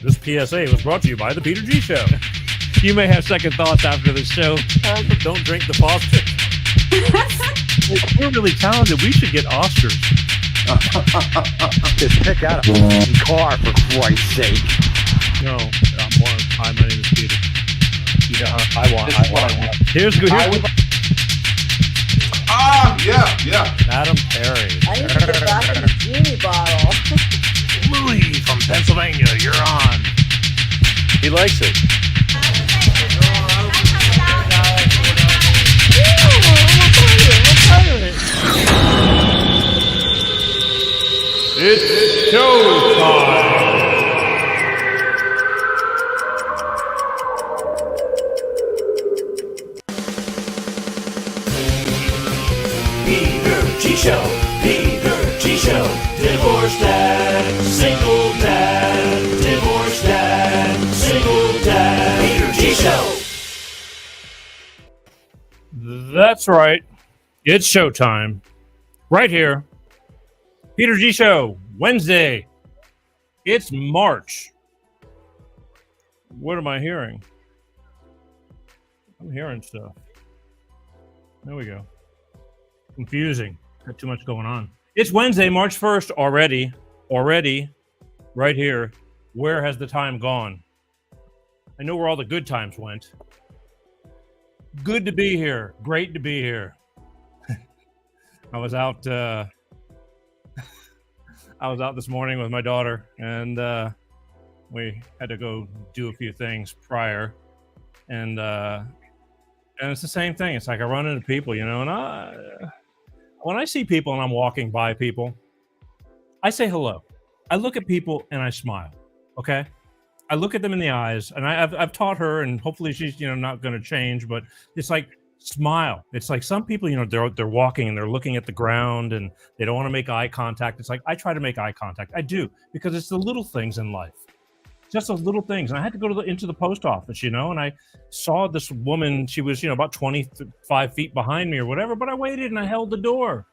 This PSA was brought to you by the Peter G Show. You may have second thoughts after the show. But don't drink the Foster. We're really talented. We should get Oscars. Just pick out a car, for Christ's sake. No, hi, my name is Peter. Yeah, I want. Here's good. Yeah. Madam Perry. I need to get back in the genie bottle. Louis from Pennsylvania, you're on. He likes it. It's showtime. Peter G Show, Peter G Show, divorce dad, single dad, divorce dad, single dad, Peter G Show. That's right. It's showtime. Right here. Peter G Show, Wednesday. It's March. What am I hearing? I'm hearing stuff. There we go. Confusing. Got too much going on. It's Wednesday, March 1st already. Right here. Where has the time gone? I know where all the good times went. Good to be here. Great to be here. I was out this morning with my daughter, and we had to go do a few things prior, and it's the same thing. It's like I run into people, and when I see people and I'm walking by people, I say hello. I look at people and I smile. Okay, I look at them in the eyes, and I've taught her, and hopefully she's not going to change, but it's like smile. It's like some people, they're walking and they're looking at the ground and they don't want to make eye contact. It's like I try to make eye contact. I do, because it's the little things in life. Just those little things. And I had to go into the post office, and I saw this woman. She was, about 25 feet behind me or whatever, but I waited and I held the door.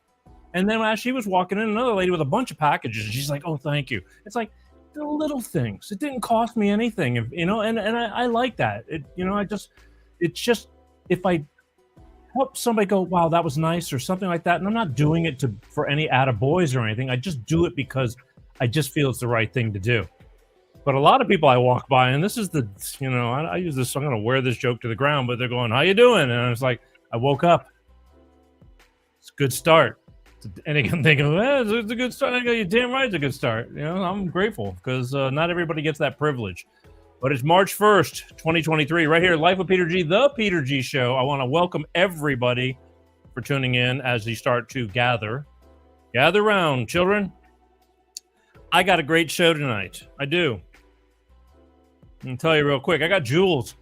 And then as she was walking in, another lady with a bunch of packages, and she's like, "Oh, thank you." It's like the little things. It didn't cost me anything, and I like that. It's just if I help somebody go, "Wow, that was nice," or something like that, and I'm not doing it for any attaboys or anything. I just do it because I just feel it's the right thing to do. But a lot of people I walk by, and this is I use this, I'm going to wear this joke to the ground, but they're going, "How you doing?" And I was like, I woke up. It's a good start. And they can think, it's a good start. I go, "You're damn right it's a good start." I'm grateful because not everybody gets that privilege. But it's March 1st, 2023, right here, Life with Peter G, the Peter G Show. I want to welcome everybody for tuning in as you start to gather. Gather round, children. I got a great show tonight. I do. I'm going to tell you real quick. I got Jules.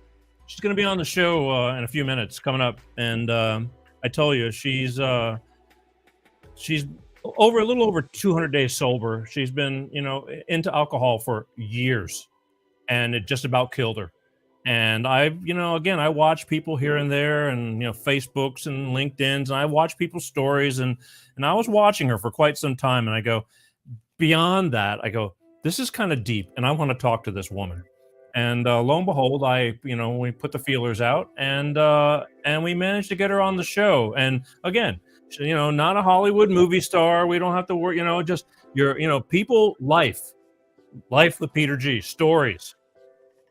She's going to be on the show in a few minutes coming up. And I tell you, she's a little over 200 days sober. She's been, into alcohol for years. And it just about killed her. And I watch people here and there, and Facebooks and LinkedIn's, and I watch people's stories, and I was watching her for quite some time, and I go, beyond that, I go, this is kind of deep, and I want to talk to this woman. And lo and behold, we put the feelers out, and we managed to get her on the show. And again, not a Hollywood movie star. We don't have to worry, just your people, life with Peter G, stories.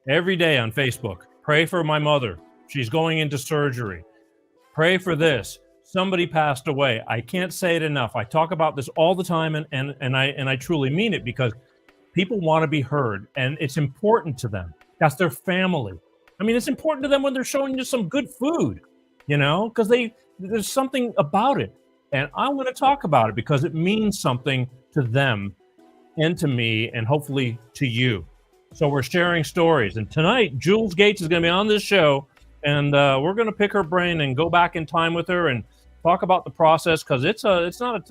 Every day on Facebook. Pray for my mother. She's going into surgery. Pray for this. Somebody passed away. I can't say it enough. I talk about this all the time, and I truly mean it, because people want to be heard, and it's important to them. That's their family. I mean, it's important to them when they're showing you some good food, because there's something about it. And I want to talk about it because it means something to them and to me, and hopefully to you. So we're sharing stories. And tonight, Jules Gates is going to be on this show, and we're going to pick her brain and go back in time with her and talk about the process, because it's not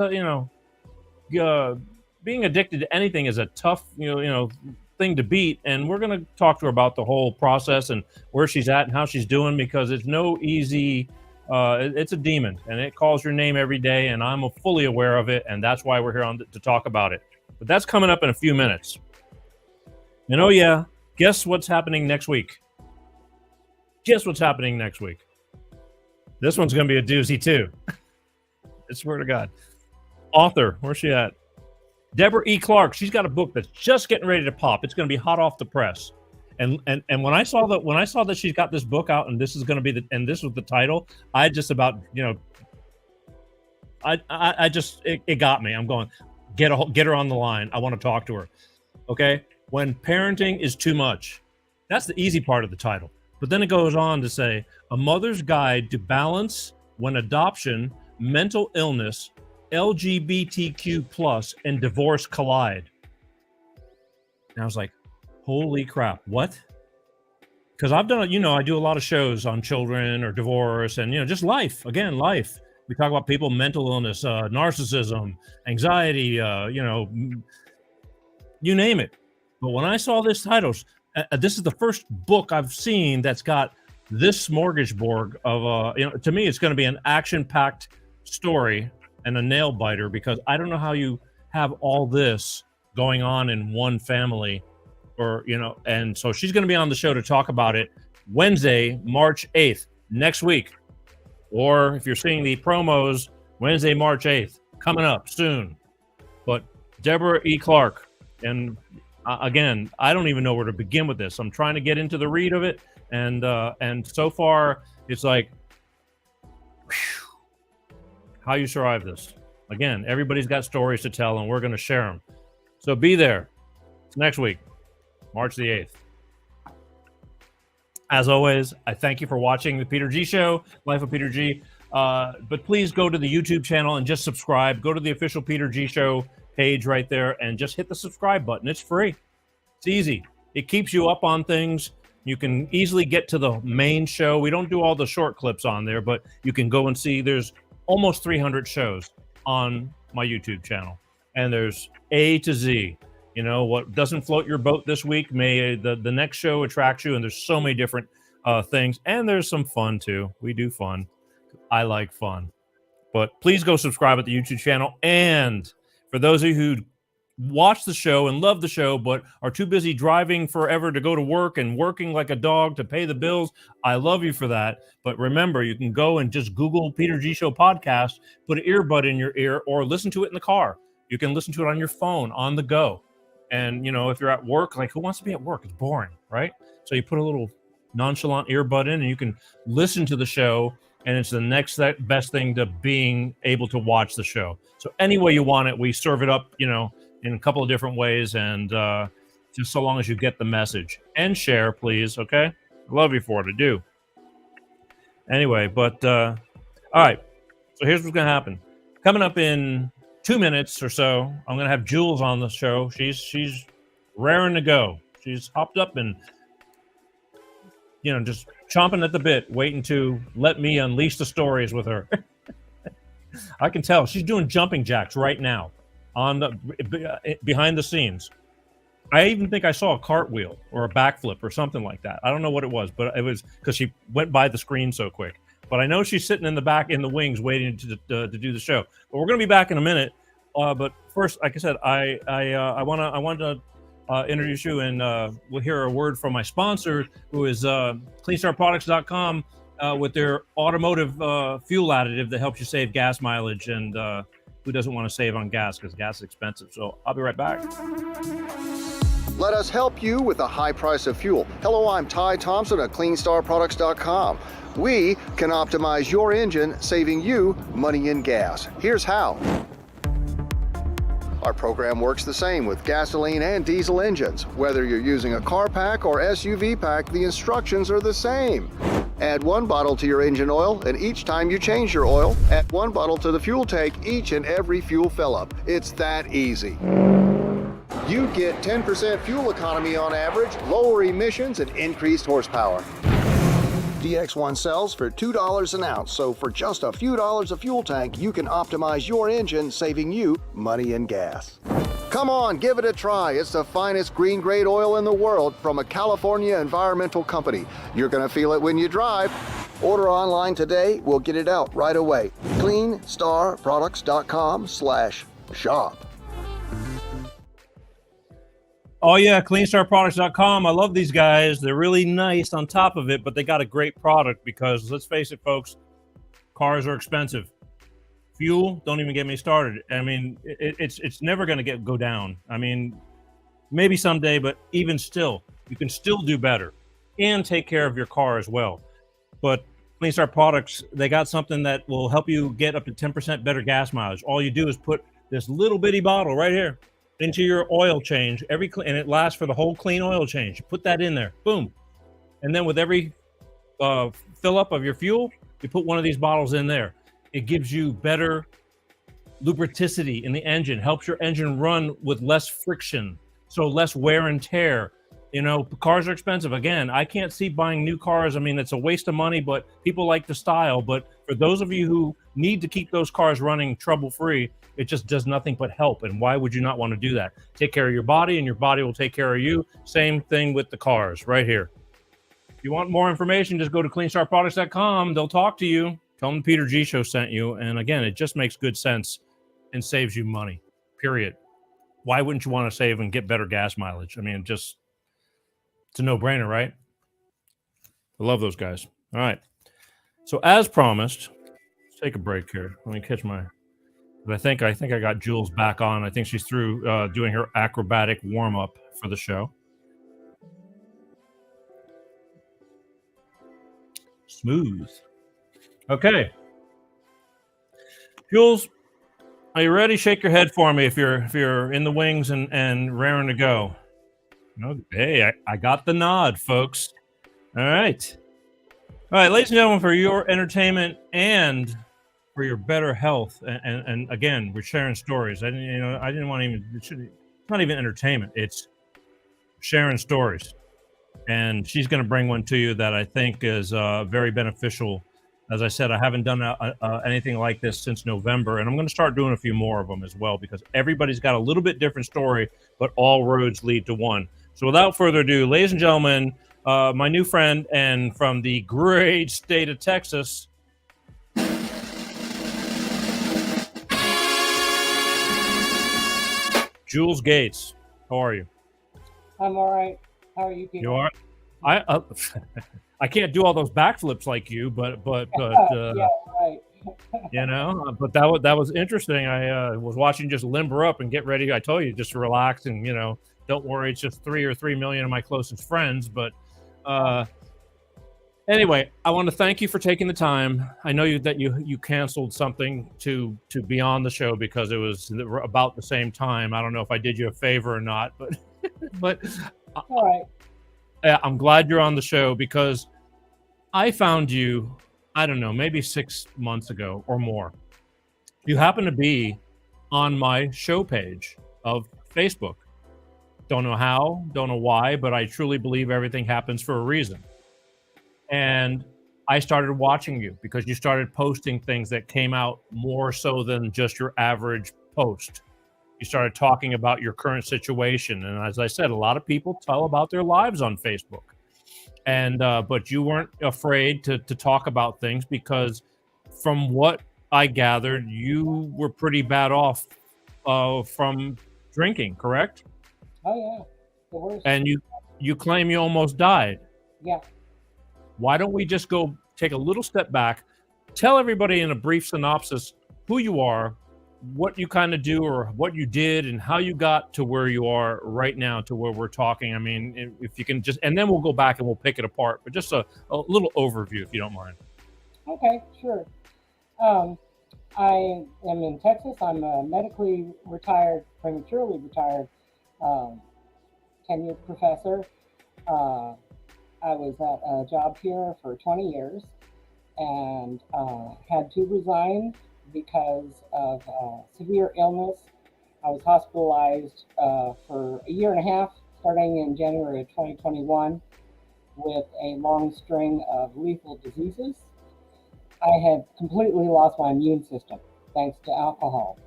being addicted to anything is a tough thing to beat. And we're going to talk to her about the whole process and where she's at and how she's doing, because it's no easy. It's a demon, and it calls your name every day, and I'm fully aware of it, and that's why we're here to talk about it. But that's coming up in a few minutes. And oh yeah, Guess what's happening next week? Guess what's happening next week? This one's going to be a doozy too. I swear to God. Author, where's she at? Deborah E. Clark. She's got a book that's just getting ready to pop. It's going to be hot off the press. And when I saw that she's got this book out and this is going to be and this was the title, I just about, it got me. I'm going, get her on the line. I want to talk to her. Okay. When parenting is too much, that's the easy part of the title. But then it goes on to say a mother's guide to balance when adoption, mental illness, LGBTQ plus, and divorce collide. And I was like, holy crap, what? Because I've done, I do a lot of shows on children or divorce and, just life. Again, life. We talk about people, mental illness, narcissism, anxiety, you name it. But when I saw this title, this is the first book I've seen that's got this smorgasbord of, to me, it's going to be an action-packed story and a nail biter, because I don't know how you have all this going on in one family, and so she's going to be on the show to talk about it Wednesday, March 8th, next week. Or if you're seeing the promos, Wednesday, March 8th, coming up soon. But Deborah E. Clark, and again, I don't even know where to begin with this. I'm trying to get into the read of it, and so far it's like, whew, how you survive this. Again, everybody's got stories to tell, and we're going to share them. So be there. It's next week, March the 8th. As always, I thank you for watching the Peter G Show, Life of Peter G. But please go to the YouTube channel and just subscribe. Go to the official Peter G Show page right there and just hit the subscribe button. It's free. It's easy. It keeps you up on things. You can easily get to the main show. We don't do all the short clips on there, but you can go and see there's almost 300 shows on my YouTube channel. And there's A to Z. What doesn't float your boat this week may the next show attract you, and there's so many different things, and there's some fun too. We do fun. I like fun. But please go subscribe at the YouTube channel. And for those of you who watch the show and love the show but are too busy driving forever to go to work and working like a dog to pay the bills, I love you for that. But remember, you can go and just Google Peter G Show podcast, put an earbud in your ear, or listen to it in the car. You can listen to it on your phone, on the go. And, if you're at work, like, who wants to be at work? It's boring, right? So you put a little nonchalant earbud in and you can listen to the show, and it's the next best thing to being able to watch the show. So any way you want it, we serve it up, in a couple of different ways, and just so long as you get the message. And share, please, okay? I love you for it, I do. Anyway, but, all right. So here's what's going to happen. Coming up in 2 minutes or so, I'm going to have Jules on the show. She's raring to go. She's hopped up and, just chomping at the bit, waiting to let me unleash the stories with her. I can tell she's doing jumping jacks right now behind the scenes. I even think I saw a cartwheel or a backflip or something like that. I don't know what it was, but it was because she went by the screen so quick. But I know she's sitting in the back in the wings waiting to do the show. But we're going to be back in a minute. But first, like I said, I want to introduce you, and we'll hear a word from my sponsor, who is cleanstarproducts.com with their automotive fuel additive that helps you save gas mileage. And who doesn't want to save on gas, because gas is expensive? So I'll be right back. Let us help you with the high price of fuel. Hello, I'm Ty Thompson at cleanstarproducts.com. We can optimize your engine, saving you money and gas. Here's how. Our program works the same with gasoline and diesel engines. Whether you're using a car pack or SUV pack, the instructions are the same. Add 1 bottle to your engine oil, and each time you change your oil, add 1 bottle to the fuel tank each and every fuel fill-up. It's that easy. You get 10% fuel economy on average, lower emissions, and increased horsepower. DX1 sells for $2 an ounce, so for just a few dollars a fuel tank, you can optimize your engine, saving you money and gas. Come on, give it a try. It's the finest green grade oil in the world from a California environmental company. You're gonna feel it when you drive. Order online today, we'll get it out right away. cleanstarproducts.com/shop. Oh yeah, cleanstartproducts.com. I love these guys. They're really nice on top of it, but they got a great product because let's face it, folks, cars are expensive. Fuel, don't even get me started. I mean, it's never going to go down. I mean, maybe someday, but even still, you can still do better and take care of your car as well. But Clean Start Products, they got something that will help you get up to 10% better gas mileage. All you do is put this little bitty bottle right here into your oil change, and it lasts for the whole clean oil change. You put that in there, boom. And then with every fill up of your fuel, you put one of these bottles in there. It gives you better lubricity in the engine, helps your engine run with less friction, so less wear and tear. You know, cars are expensive. Again, I can't see buying new cars. I mean, it's a waste of money, but people like the style. But for those of you who need to keep those cars running trouble-free, it just does nothing but help. And why would you not want to do that? Take care of your body, and your body will take care of you. Same thing with the cars right here. If you want more information, just go to cleanstartproducts.com. They'll talk to you. Tell them the Peter G Show sent you. And again, it just makes good sense and saves you money, period. Why wouldn't you want to save and get better gas mileage? I mean, it's a no-brainer, right? I love those guys. All right. So as promised, let's take a break here. Let me catch my... I think I got Jules back on. I think she's through doing her acrobatic warm-up for the show. Smooth. Okay. Jules, are you ready? Shake your head for me if you're in the wings and raring to go. Hey, I got the nod, folks. All right, ladies and gentlemen, for your entertainment and for your better health, and again, we're sharing stories. I didn't want to even. It's not even entertainment. It's sharing stories, and she's going to bring one to you that I think is very beneficial. As I said, I haven't done anything like this since November, and I'm going to start doing a few more of them as well because everybody's got a little bit different story, but all roads lead to one. So without further ado, ladies and gentlemen, my new friend and from the great state of Texas, Jules Gates. How are you? I'm all right. How are you, Peter? You are? I can't do all those backflips like you, but yeah, right. But that was interesting. I was watching just limber up and get ready. I told you just to relax and don't worry. It's just 3 million of my closest friends. But anyway, I want to thank you for taking the time. I know that you canceled something to be on the show because it was about the same time. I don't know if I did you a favor or not, but All right. I'm glad you're on the show because I found you, I don't know, maybe 6 months ago or more. You happen to be on my show page of Facebook. Don't know how, don't know why, but I truly believe everything happens for a reason. And I started watching you because you started posting things that came out more so than just your average post. You started talking about your current situation. And as I said, a lot of people tell about their lives on Facebook. And but you weren't afraid to talk about things because from what I gathered, you were pretty bad off from drinking, correct? Oh, yeah. The worst. And you claim you almost died. Yeah. Why don't we just go take a little step back, tell everybody in a brief synopsis who you are, what you kind of do or what you did and how you got to where you are right now to where we're talking. I mean, if you can just, and then we'll go back and we'll pick it apart, but just a little overview, if you don't mind. Okay, sure. I am in Texas. I'm a medically retired, prematurely retired, tenured professor. I was at a job here for 20 years and had to resign because of severe illness. I was hospitalized for a year and a half, starting in January of 2021, with a long string of lethal diseases. I had completely lost my immune system thanks to alcohol.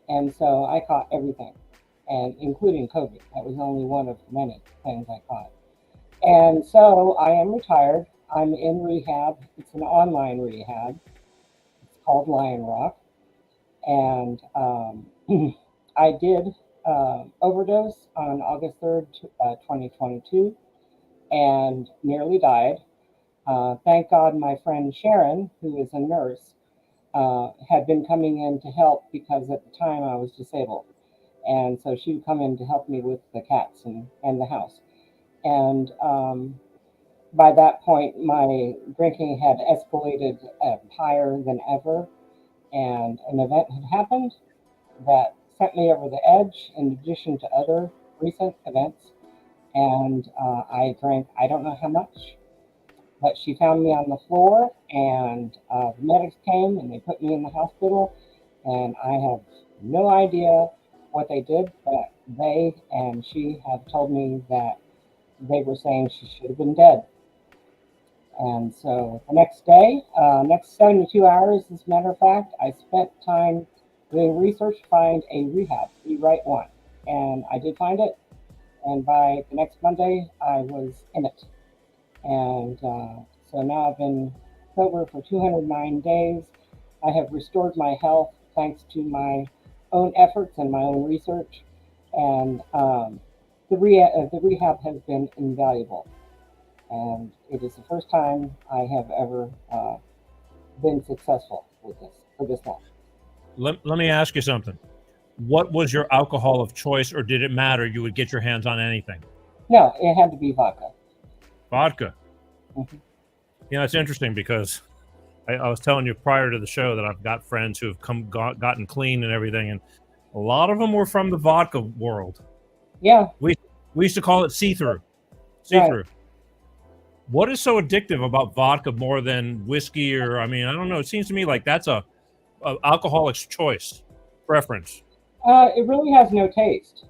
And so I caught everything, and including COVID. That was only one of many things I caught. And so I am retired. I'm in rehab. It's an online rehab. It's called Lion Rock. And I did overdose on August 3rd, 2022, and nearly died. Thank God my friend Sharon, who is a nurse, had been coming in to help because at the time I was disabled. And so she would come in to help me with the cats and the house. And by that point, my drinking had escalated higher than ever. And an event had happened that sent me over the edge in addition to other recent events. And I drank, I don't know how much, but she found me on the floor, and the medics came and they put me in the hospital. And I have no idea what they did, but they and she have told me that they were saying she should have been dead. And so the next day, next 72 hours, as a matter of fact, I spent time doing research to find a rehab, the right one. And I did find it. And by the next Monday, I was in it. And so now I've been sober for 209 days. I have restored my health thanks to my own efforts and my own research. And the rehab has been invaluable. And it is the first time I have ever been successful with this for this long. Let me ask you something. What was your alcohol of choice, or did it matter? You would get your hands on anything? No, it had to be vodka. Vodka. Mm-hmm. You know, it's interesting because I was telling you prior to the show that I've got friends who have gotten clean and everything, and a lot of them were from the vodka world. Yeah. We used to call it see-through. See-through. Right. What is so addictive about vodka more than whiskey? Or, I mean, I don't know. It seems to me like that's a alcoholic's choice preference. It really has no taste.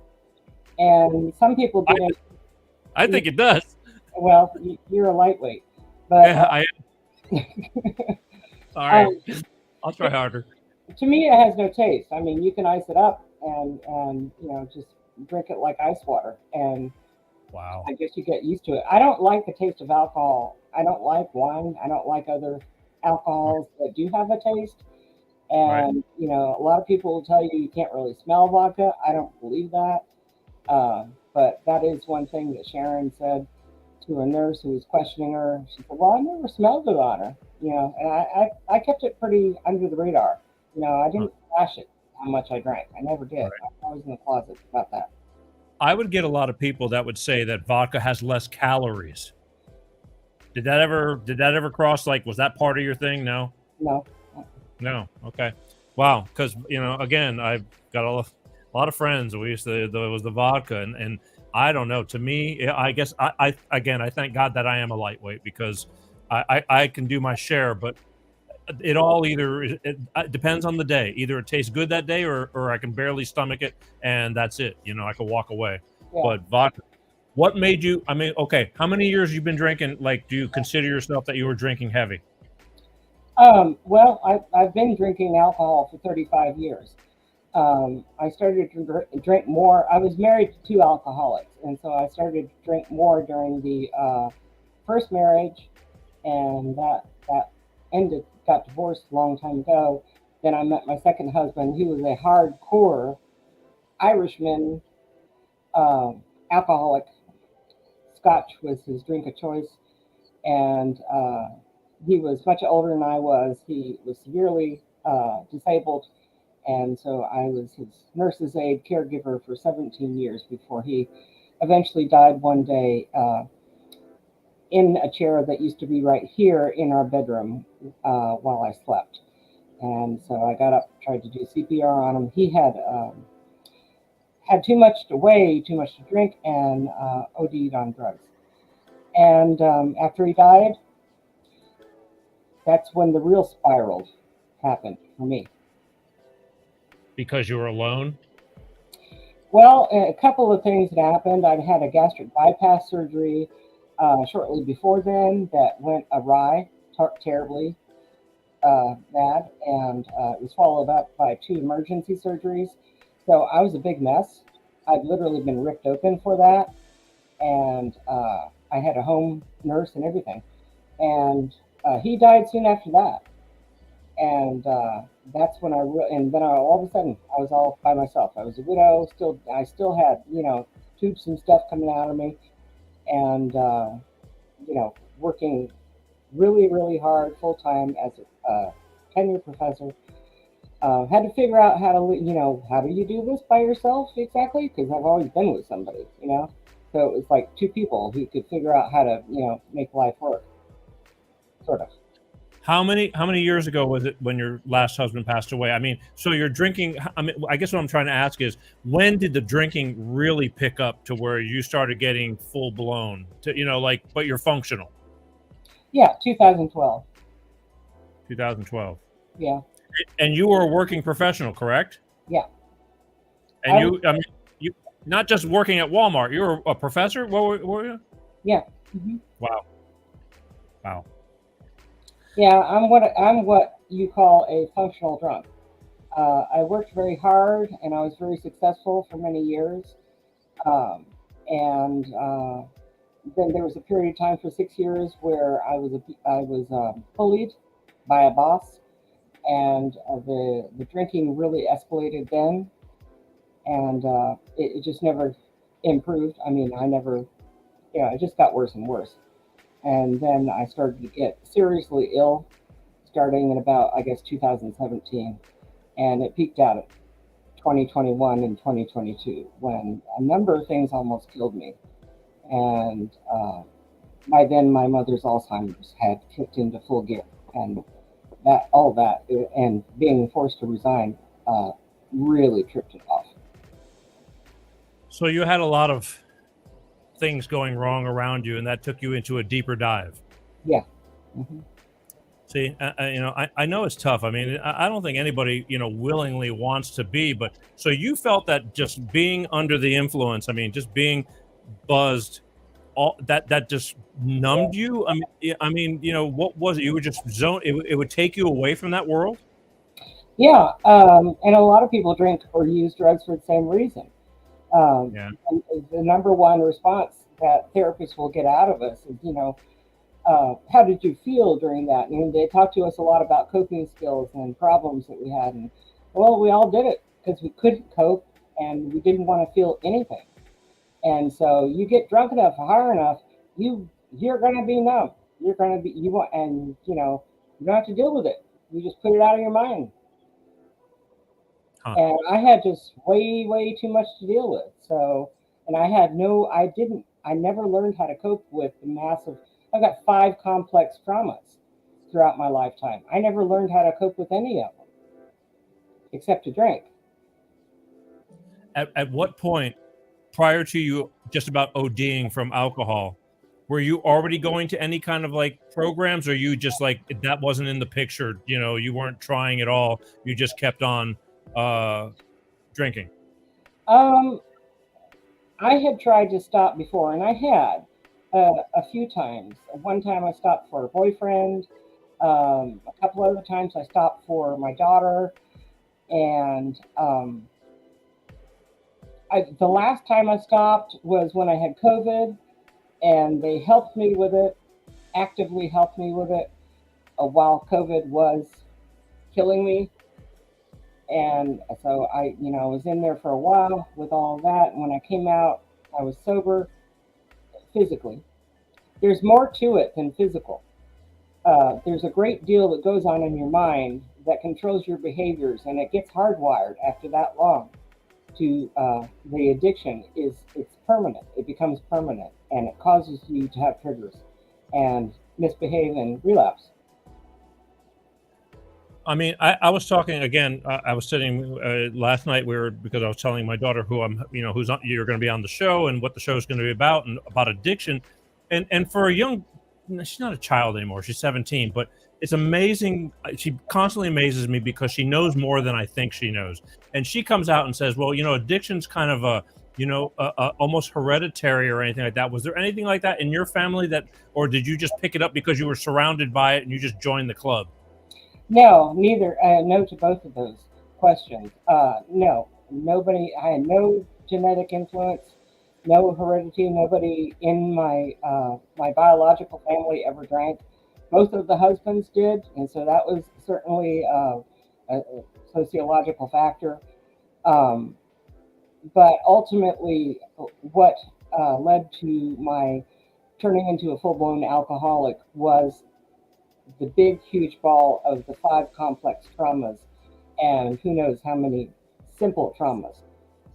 And some people didn't. I think it does. Well, you're a lightweight. But, yeah, I am. All right. I'll try harder. To me, it has no taste. I mean, you can ice it up and you know, just drink it like ice water. And wow. I guess you get used to it. I don't like the taste of alcohol. I don't like wine. I don't like other alcohols that do have a taste. And, you know, a lot of people will tell you you can't really smell vodka. I don't believe that. But that is one thing that Sharon said to a nurse who was questioning her. She said, well, I never smelled it on her, you know, and I kept it pretty under the radar. You know, I didn't flash it how much I drank. I never did. I was in the closet about that. I would get a lot of people that would say that vodka has less calories. Did that ever cross, like, was that part of your thing? No? No. Okay. Wow. Because, you know, again, I've got a lot of friends. We used to, there was the vodka, and I don't know. To me, I guess I thank God that I am a lightweight, because I can do my share, but it all it depends on the day. Either it tastes good that day, or I can barely stomach it, and that's it. You know, I could walk away. Yeah. But vodka. What made you? I mean, okay, how many years you've been drinking? Like, do you consider yourself that you were drinking heavy? Well, I've been drinking alcohol for 35 years. I started to drink more. I was married to two alcoholics, and so I started to drink more during the first marriage, and that ended. Got divorced a long time ago. Then I met my second husband. He was a hardcore Irishman, alcoholic. Scotch was his drink of choice, and he was much older than I was. He was severely disabled, and so I was his nurse's aide caregiver for 17 years before he eventually died one day in a chair that used to be right here in our bedroom while I slept. And so I got up, tried to do CPR on him. He had too much to drink, and OD'd on drugs. And after he died, that's when the real spiral happened for me. Because you were alone? Well, a couple of things had happened. I'd had a gastric bypass surgery shortly before then that went awry, terribly bad, and it was followed up by 2 emergency surgeries. So I was a big mess. I'd literally been ripped open for that, and I had a home nurse and everything. And he died soon after that. And that's when and then all of a sudden I was all by myself. I was a widow. I still had, tubes and stuff coming out of me, and working really, really hard full time as a tenure professor. Had to figure out how to, how do you do this by yourself exactly? Because I've always been with somebody, So it was like two people who could figure out how to, make life work, sort of. How many years ago was it when your last husband passed away? I mean, so you're drinking. I mean, I guess what I'm trying to ask is, when did the drinking really pick up to where you started getting full blown? But you're functional. Yeah, 2012. 2012. Yeah. And you were a working professional, correct? Yeah. And you not just working at Walmart. You were a professor. What were you? Yeah. Mm-hmm. Wow. Yeah, I'm what you call a functional drunk. I worked very hard and I was very successful for many years. And then there was a period of time for 6 years where I was bullied by a boss, and the drinking really escalated then, and it just never improved. I mean, it just got worse and worse. And then I started to get seriously ill starting in about, I guess, 2017. And it peaked out at 2021 and 2022 when a number of things almost killed me. And by then, my mother's Alzheimer's had kicked into full gear. And all that, and being forced to resign really tripped it off. So you had a lot of things going wrong around you, and that took you into a deeper dive. Yeah. Mm-hmm. See, I know it's tough. I mean, I don't think anybody, willingly wants to be, but so you felt that just being under the influence, I mean, just being buzzed, all that just numbed you. I mean, what was it? You were just zone. It would take you away from that world. Yeah. And a lot of people drink or use drugs for the same reason. Yeah. And the number one response that therapists will get out of us is, how did you feel during that? And they talk to us a lot about coping skills and problems that we had. And well, we all did it because we couldn't cope and we didn't want to feel anything. And so you get drunk enough, high enough, you're going to be numb. You're going to be, you want, and you don't have to deal with it. You just put it out of your mind. Huh. And I had just way, way too much to deal with. So, and I never learned how to cope with the massive, I've got 5 complex traumas throughout my lifetime. I never learned how to cope with any of them, except to drink. At what point, prior to you just about ODing from alcohol, were you already going to any kind of like programs, or you just like, that wasn't in the picture? You weren't trying at all. You just kept on drinking. I had tried to stop before, and I had a few times. One time I stopped for a boyfriend. A couple other times I stopped for my daughter. And the last time I stopped was when I had COVID, and they helped me with it, actively helped me with it, while COVID was killing me. And so I was in there for a while with all that. And when I came out, I was sober physically. There's more to it than physical. There's a great deal that goes on in your mind that controls your behaviors, and it gets hardwired after that long to the addiction. It's permanent. It becomes permanent, and it causes you to have triggers and misbehave and relapse. I mean, I was talking again. I was sitting last night. Because I was telling my daughter who you're going to be on the show and what the show is going to be about, and about addiction. And for a young, she's not a child anymore. She's 17, but it's amazing. She constantly amazes me because she knows more than I think she knows. And she comes out and says, "Well, addiction's kind of almost hereditary or anything like that." Was there anything like that in your family or did you just pick it up because you were surrounded by it and you just joined the club? No, neither. No to both of those questions. No, nobody. I had no genetic influence, no heredity. Nobody in my my biological family ever drank. Both of the husbands did, and so that was certainly a sociological factor. Um, but ultimately, what led to my turning into a full-blown alcoholic was the big, huge ball of the 5 complex traumas, and who knows how many simple traumas.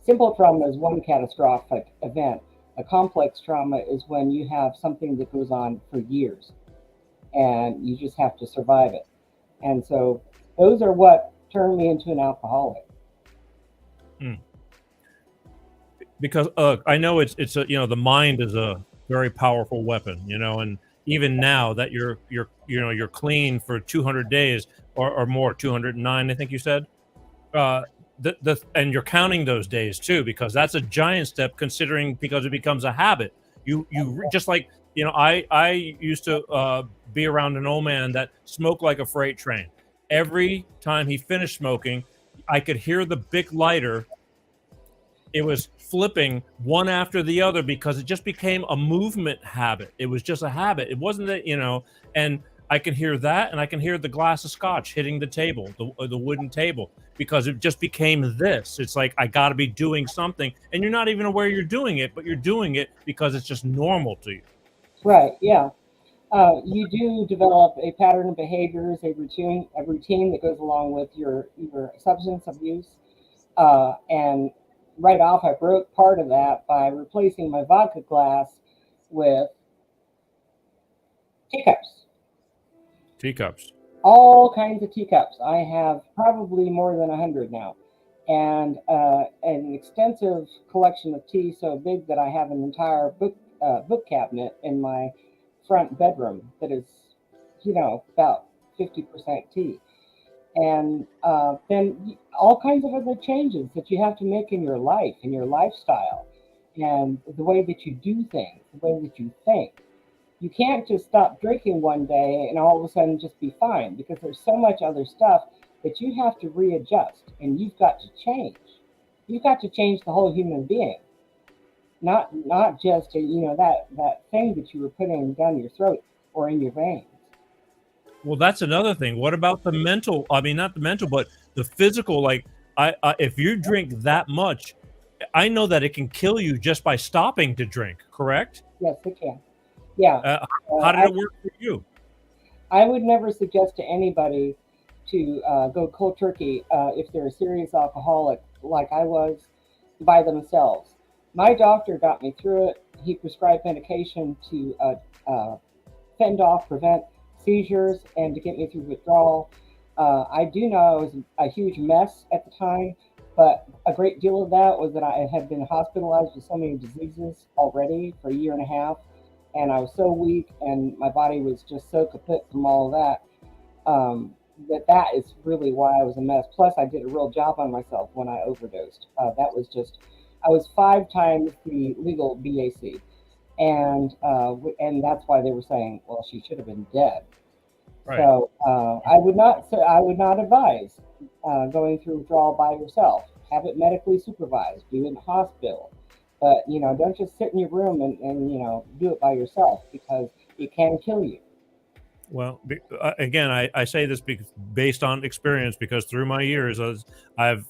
Simple trauma is one catastrophic event. A complex trauma is when you have something that goes on for years and you just have to survive it. And so those are what turned me into an alcoholic. Because I know it's a, the mind is a very powerful weapon, and even now that you're clean for 200 days or more, 209, I think you said, and you're counting those days too, because that's a giant step, considering, because it becomes a habit. Just like, I used to be around an old man that smoked like a freight train. Every time he finished smoking, I could hear the big lighter. It was flipping one after the other because it just became a movement habit. It was just a habit. It wasn't that, and I can hear that, and I can hear the glass of scotch hitting the table, the wooden table, because it just became this. It's like, I got to be doing something, and you're not even aware you're doing it, but you're doing it because it's just normal to you. Right, yeah. You do develop a pattern of behaviors, a routine that goes along with your substance abuse. And right off, I broke part of that by replacing my vodka glass with teacups. Teacups. All kinds of teacups. I have probably more than 100 now, and an extensive collection of tea, so big that I have an entire book cabinet in my front bedroom that is, about 50% tea. And then all kinds of other changes that you have to make in your life, in your lifestyle, and the way that you do things, the way that you think. You can't just stop drinking one day and all of a sudden just be fine, because there's so much other stuff that you have to readjust, and you've got to change. You've got to change the whole human being, not just that thing that you were putting down your throat or in your veins. Well, that's another thing. What about the mental? I mean, not the mental, but the physical. Like, if you drink that much, I know that it can kill you just by stopping to drink. Correct? Yes, it can. Yeah. How did it work for you? I would never suggest to anybody to go cold turkey if they're a serious alcoholic like I was, by themselves. My doctor got me through it. He prescribed medication to fend off, prevent seizures, and to get me through withdrawal. I do know I was a huge mess at the time, but a great deal of that was that I had been hospitalized with so many diseases already for a year and a half, and I was so weak, and my body was just so kaput from all of that, that is really why I was a mess. Plus, I did a real job on myself when I overdosed. That was just, I was 5 times the legal BAC. And that's why they were saying, well, she should have been dead. Right. So I would not advise going through withdrawal by yourself. Have it medically supervised. Do it in a hospital. But don't just sit in your room and do it by yourself, because it can kill you. Well, again, I say this based on experience, because through my years, I've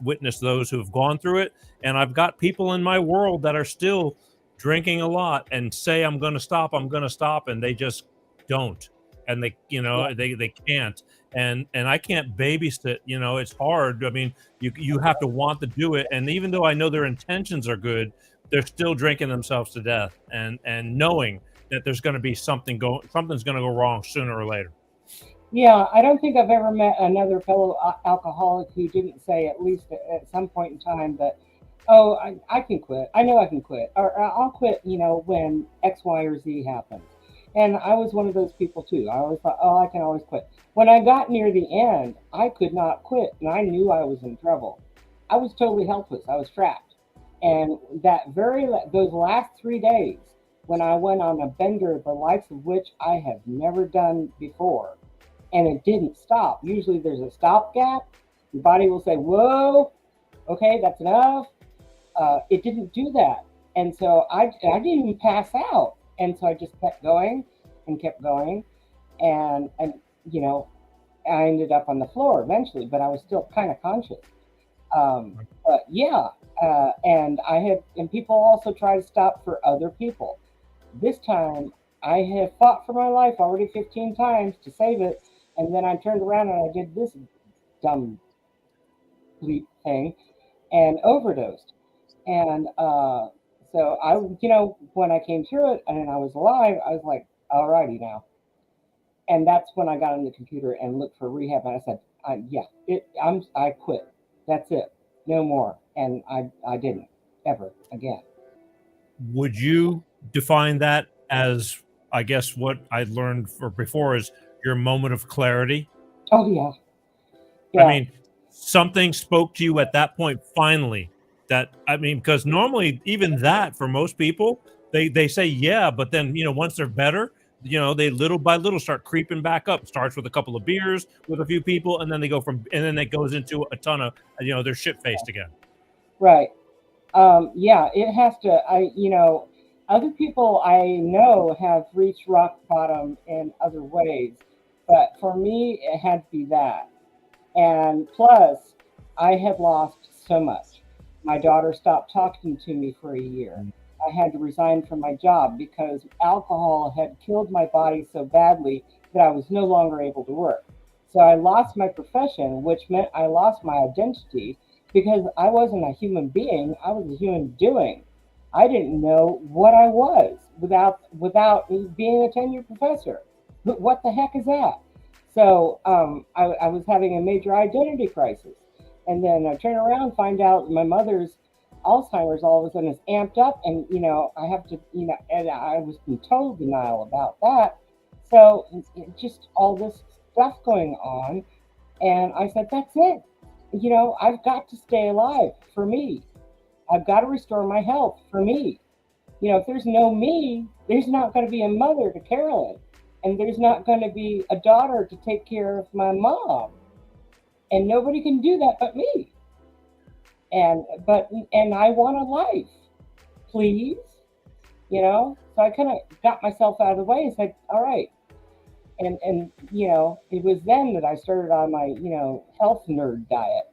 witnessed those who have gone through it, and I've got people in my world that are still drinking a lot and say, I'm going to stop, and they just don't, and they they can't, and I can't babysit. It's hard. I mean, you have to want to do it, and even though I know their intentions are good, they're still drinking themselves to death, and knowing that there's going to be something's going to go wrong sooner or later. Yeah, I don't think I've ever met another fellow alcoholic who didn't say at least at some point in time that, oh, I can quit. I know I can quit, or I'll quit, when X, Y, or Z happens. And I was one of those people too. I always thought, oh, I can always quit. When I got near the end, I could not quit, and I knew I was in trouble. I was totally helpless. I was trapped. And those last 3 days, when I went on a bender, the likes of which I have never done before, and it didn't stop. Usually there's a stopgap. Your body will say, whoa, okay, that's enough. It didn't do that. And so I didn't even pass out. And so I just kept going and kept going. And I ended up on the floor eventually, but I was still kind of conscious. But yeah, and people also try to stop for other people. This time, I had fought for my life already 15 times to save it, and then I turned around and I did this dumb bleep thing and overdosed. And so when I came through it and I was alive, I was like, alrighty now. And that's when I got on the computer and looked for rehab. And I said, I quit. That's it. No more. And I didn't ever again. Would you define that as, I guess, what I learned before is your moment of clarity? Oh yeah. I Yeah. mean, something spoke to you at that point finally. Because normally even that for most people, they say yeah, but then once they're better, they little by little start creeping back up. Starts with a couple of beers with a few people, and then it goes into a ton of they're shit faced again. Right. Yeah, it has to. Other people I know have reached rock bottom in other ways, but for me, it had to be that. And plus, I had lost so much. My daughter stopped talking to me for a year. I had to resign from my job because alcohol had killed my body so badly that I was no longer able to work. So I lost my profession, which meant I lost my identity because I wasn't a human being, I was a human doing. I didn't know what I was without being a tenured professor. What the heck is that? So I was having a major identity crisis. And then I turn around, find out my mother's Alzheimer's all of a sudden is amped up. And, I have to, and I was in total denial about that. So just all this stuff going on. And I said, that's it. I've got to stay alive for me. I've got to restore my health for me. If there's no me, there's not going to be a mother to Carolyn. And there's not going to be a daughter to take care of my mom. And nobody can do that but me. And I want a life, please. So I kind of got myself out of the way and said, all right. And it was then that I started on my, health nerd diet.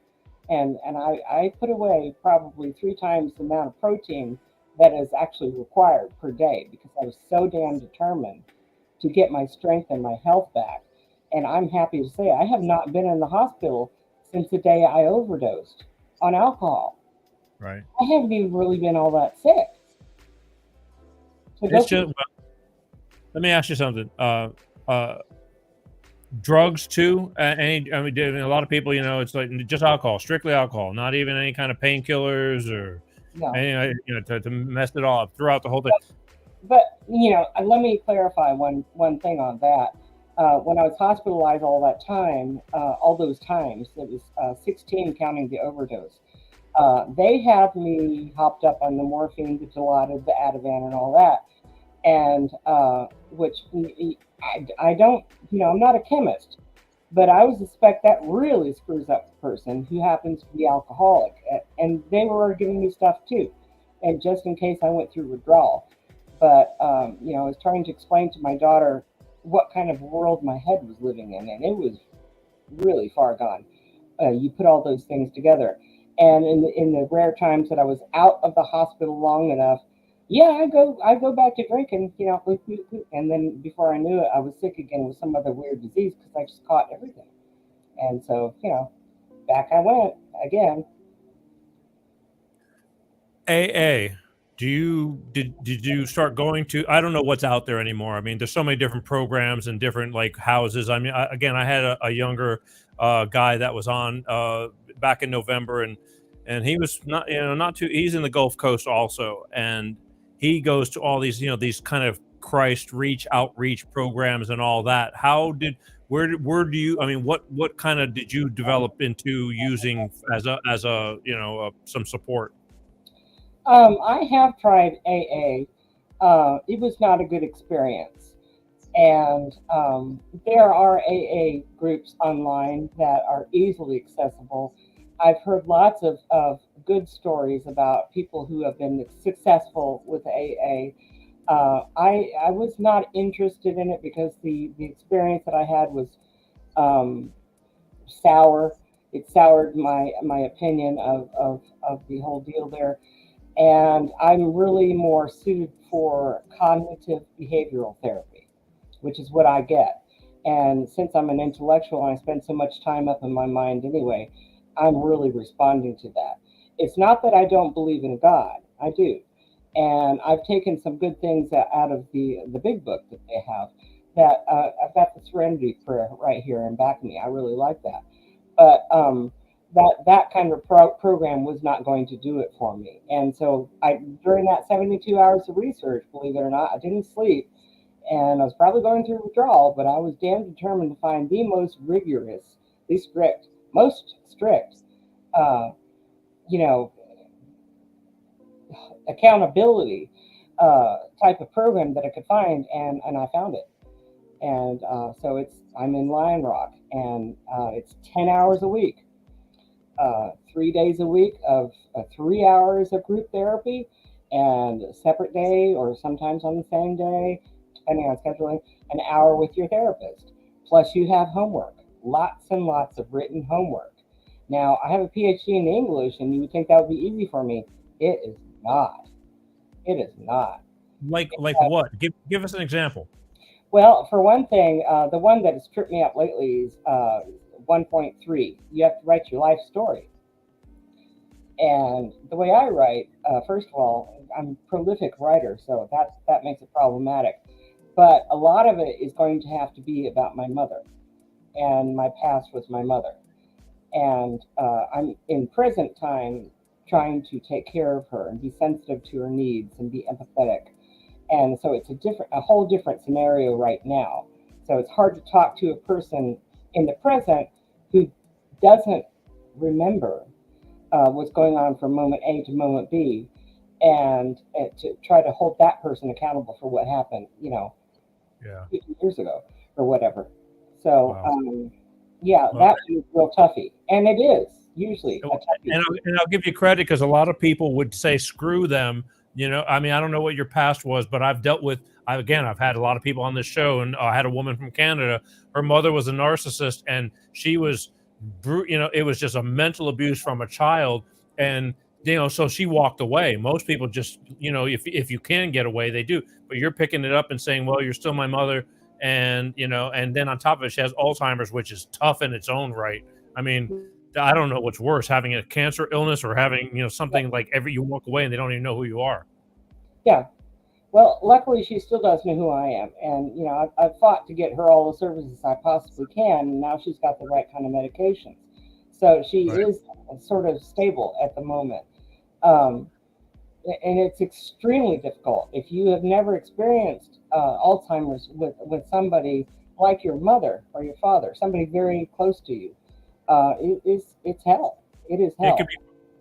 And I put away probably 3 times the amount of protein that is actually required per day because I was so damn determined to get my strength and my health back. And I'm happy to say I have not been in the hospital since the day I overdosed on alcohol. Right. I haven't even really been all that sick. So let me ask you something. Drugs too? A lot of people, it's like just alcohol, strictly alcohol, not even any kind of painkillers or any, to mess it all up throughout the whole thing. But let me clarify one thing on that. When I was hospitalized all that time, all those times, it was 16 counting the overdose. They had me hopped up on the morphine, the Dilaudid, the Ativan, and all that. And which I don't, I'm not a chemist, but I would suspect that really screws up the person who happens to be alcoholic. And they were giving me stuff too, and just in case I went through withdrawal. But I was trying to explain to my daughter what kind of world my head was living in, and it was really far gone. You put all those things together, and in the rare times that I was out of the hospital long enough, I go back to drinking, and then before I knew it, I was sick again with some other weird disease because I just caught everything, and so back I went again. AA. Did you start going to? I don't know what's out there anymore. I mean, there's so many different programs and different like houses. I mean, I had a younger guy that was on back in November, and he was not too. He's in the Gulf Coast also, and he goes to all these these kind of Christ outreach programs and all that. Where do you? I mean, what kind of did you develop into using as a some support? I have tried AA. It was not a good experience. And there are AA groups online that are easily accessible. I've heard lots of good stories about people who have been successful with AA. I was not interested in it because the experience that I had was sour. It soured my opinion of the whole deal there. And I'm really more suited for cognitive behavioral therapy, which is what I get. And since I'm an intellectual and I spend so much time up in my mind anyway, I'm really responding to that. It's not that I don't believe in God, I do. And I've taken some good things out of the big book that they have. That I've got the Serenity Prayer right here in back of me. I really like that. But that kind of program was not going to do it for me. And so during that 72 hours of research, believe it or not, I didn't sleep. And I was probably going through withdrawal, but I was damn determined to find the most rigorous, most strict, you know, accountability type of program that I could find, and I found it. And so I'm in Lion Rock, and it's 10 hours a week, 3 days a week of 3 hours of group therapy, and a separate day, or sometimes on the same day, depending on scheduling, an hour with your therapist. Plus you have homework, lots and lots of written homework. Now, I have a PhD in English, and you would think that would be easy for me. It is not. It is not. Like what? Give us an example. Well, for one thing, the one that has tripped me up lately is 1.3. You have to write your life story. And the way I write, first of all, I'm a prolific writer, so that makes it problematic. But a lot of it is going to have to be about my mother and my past with my mother. And I'm in present time trying to take care of her and be sensitive to her needs and be empathetic. And so it's a whole different scenario right now. So it's hard to talk to a person in the present who doesn't remember what's going on from moment A to moment B, and to try to hold that person accountable for what happened, 50 years ago or whatever. So, wow. that is real toughy. And it is usually a toughie. And I'll give you credit, because a lot of people would say, screw them. I mean, I don't know what your past was, but I've dealt with, I've had a lot of people on this show, and I had a woman from Canada. Her mother was a narcissist, and she was, it was just a mental abuse from a child. And, so she walked away. Most people just, if you can get away, they do. But you're picking it up and saying, well, you're still my mother. And, and then on top of it, she has Alzheimer's, which is tough in its own right. I mean, I don't know what's worse, having a cancer illness or having, something like you walk away and they don't even know who you are. Yeah. Well, luckily she still does know who I am. And, I've fought to get her all the services I possibly can. And now she's got the right kind of medications. So she is sort of stable at the moment. And it's extremely difficult. If you have never experienced Alzheimer's with somebody like your mother or your father, somebody very close to you, it's hell. It is hell.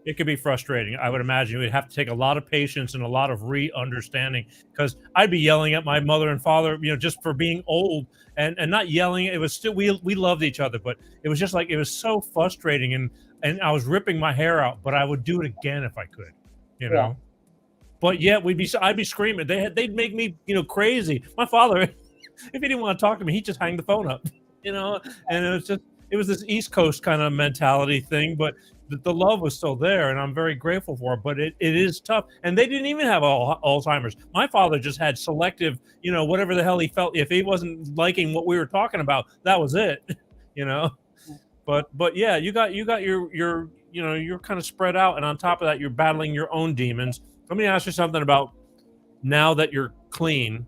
It could be frustrating. I would imagine you would have to take a lot of patience and a lot of re-understanding, because I'd be yelling at my mother and father, just for being old, and not yelling. It was still, we loved each other, but it was just like, it was so frustrating, and I was ripping my hair out, but I would do it again if I could, Yeah. But yet I'd be screaming. They'd make me, crazy. My father, if he didn't want to talk to me, he'd just hang the phone up, and it was this East Coast kind of mentality thing, but the love was still there, and I'm very grateful for it. But it is tough, and they didn't even have Alzheimer's. My father just had selective, whatever the hell he felt. If he wasn't liking what we were talking about, that was it, But yeah, you got your you're kind of spread out, and on top of that, you're battling your own demons. Let me ask you something about, now that you're clean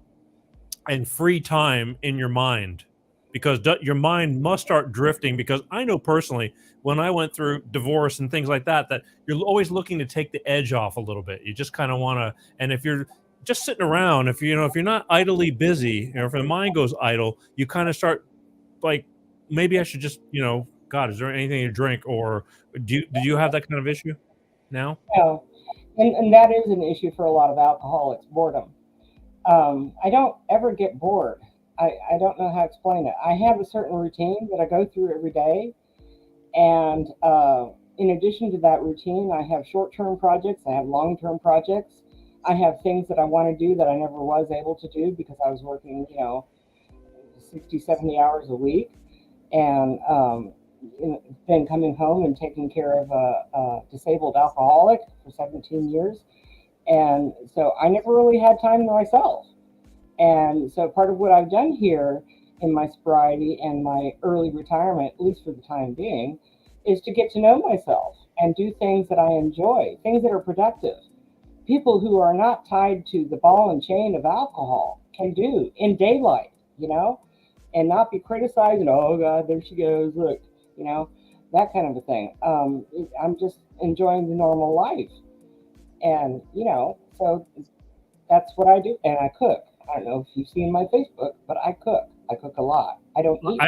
and free time in your mind, because your mind must start drifting. Because I know personally, when I went through divorce and things like that you're always looking to take the edge off a little bit. You just kind of want to, and if you're just sitting around, if you're not idly busy, if the mind goes idle, you kind of start like, maybe I should just, God, is there anything to drink? Or do you have that kind of issue now? No. And that is an issue for a lot of alcoholics, boredom. I don't ever get bored. I don't know how to explain it. I have a certain routine that I go through every day. And in addition to that routine, I have short-term projects. I have long-term projects. I have things that I want to do that I never was able to do because I was working, 60, 70 hours a week. And been coming home and taking care of a disabled alcoholic for 17 years. And so I never really had time to myself. And so part of what I've done here in my sobriety and my early retirement, at least for the time being, is to get to know myself and do things that I enjoy, things that are productive. People who are not tied to the ball and chain of alcohol can do in daylight, and not be criticized and, oh God, there she goes, look, that kind of a thing. I'm just enjoying the normal life. And, so that's what I do. And I cook. I don't know if you've seen my Facebook, but I cook. I cook a lot. I don't eat.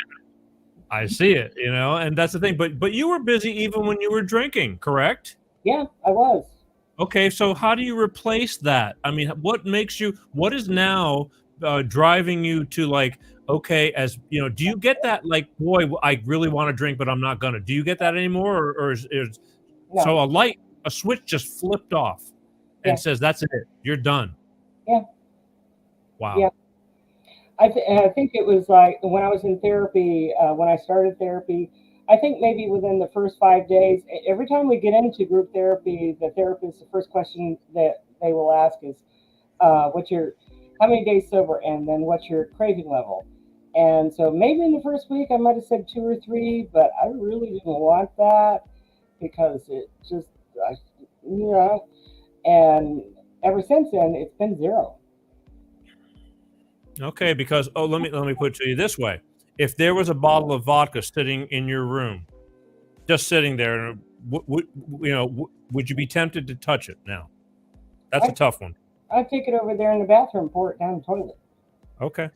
I see it, and that's the thing. But you were busy even when you were drinking, correct? Yeah, I was. Okay, so how do you replace that? I mean, what is now driving you to like, okay, do you get that like, boy, I really want to drink, but I'm not gonna. Do you get that anymore, or is No. so a switch just flipped off and says that's it, you're done? Yeah. Wow. Yeah. I think it was like when I was in therapy, when I started therapy, I think maybe within the first 5 days, every time we get into group therapy, the therapist, the first question that they will ask is, how many days sober? And then what's your craving level? And so maybe in the first week, I might have said 2 or 3, but I really didn't want that because it just, and ever since then, it's been 0. Okay, because let me put it to you this way: if there was a bottle of vodka sitting in your room, just sitting there, would you be tempted to touch it now? That's a tough one. I'd take it over there in the bathroom, pour it down the toilet. Okay,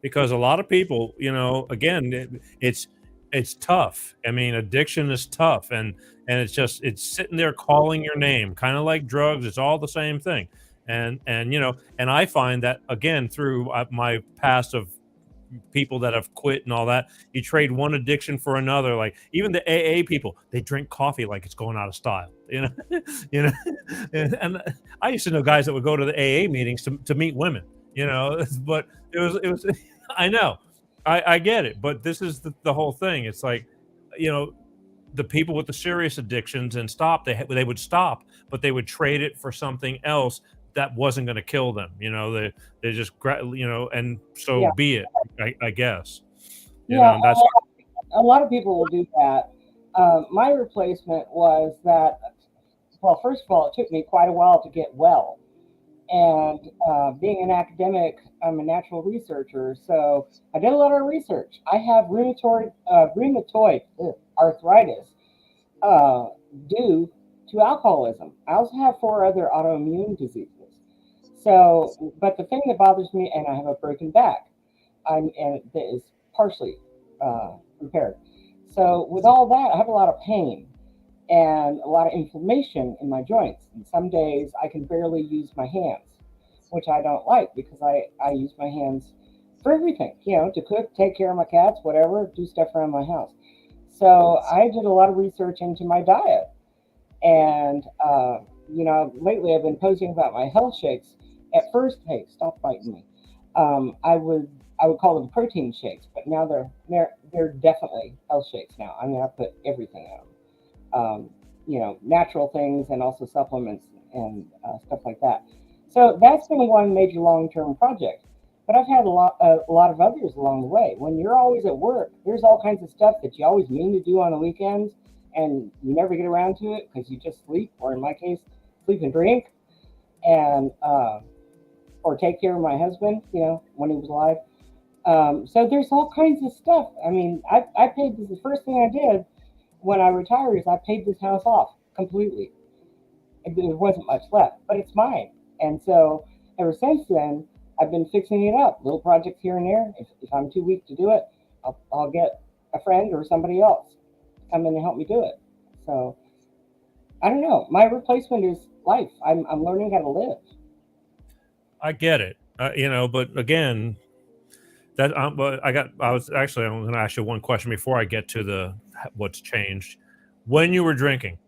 because a lot of people, again, it's tough. I mean, addiction is tough, and it's sitting there calling your name, kind of like drugs. It's all the same thing. And I find that again through my past of people that have quit and all that, you trade one addiction for another. Like even the AA people, they drink coffee like it's going out of style, and I used to know guys that would go to the AA meetings to meet women, but it was I know, I get it, but this is the whole thing. It's like, the people with the serious addictions and they would stop, but they would trade it for something else that wasn't going to kill them. They just, and so be it, I guess. That's a lot of people will do that. My replacement was that, well, first of all, it took me quite a while to get well. And being an academic, I'm a natural researcher, so I did a lot of research. I have rheumatoid arthritis due to alcoholism. I also have 4 other autoimmune diseases. So, but the thing that bothers me, and I have a broken back, and that is partially repaired. So with all that, I have a lot of pain and a lot of inflammation in my joints. And some days I can barely use my hands, which I don't like because I use my hands for everything, to cook, take care of my cats, whatever, do stuff around my house. So I did a lot of research into my diet. And, lately I've been posting about my health shakes. At first, hey, stop biting me. I would call them protein shakes, but now they're definitely health shakes now. I mean, I put everything in them, natural things and also supplements and stuff like that. So that's been one major long-term project. But I've had a lot of others along the way. When you're always at work, there's all kinds of stuff that you always mean to do on the weekends, and you never get around to it because you just sleep, or in my case, sleep and drink, and or take care of my husband, when he was alive. So there's all kinds of stuff. I mean, I paid this. The first thing I did when I retired is I paid this house off completely. There wasn't much left, but it's mine. And so ever since then, I've been fixing it up, little projects here and there. If I'm too weak to do it, I'll get a friend or somebody else to come in and help me do it. So I don't know. My replacement is life. I'm learning how to live. I get it, but again, I'm going to ask you one question before I get to what's changed. When you were drinking,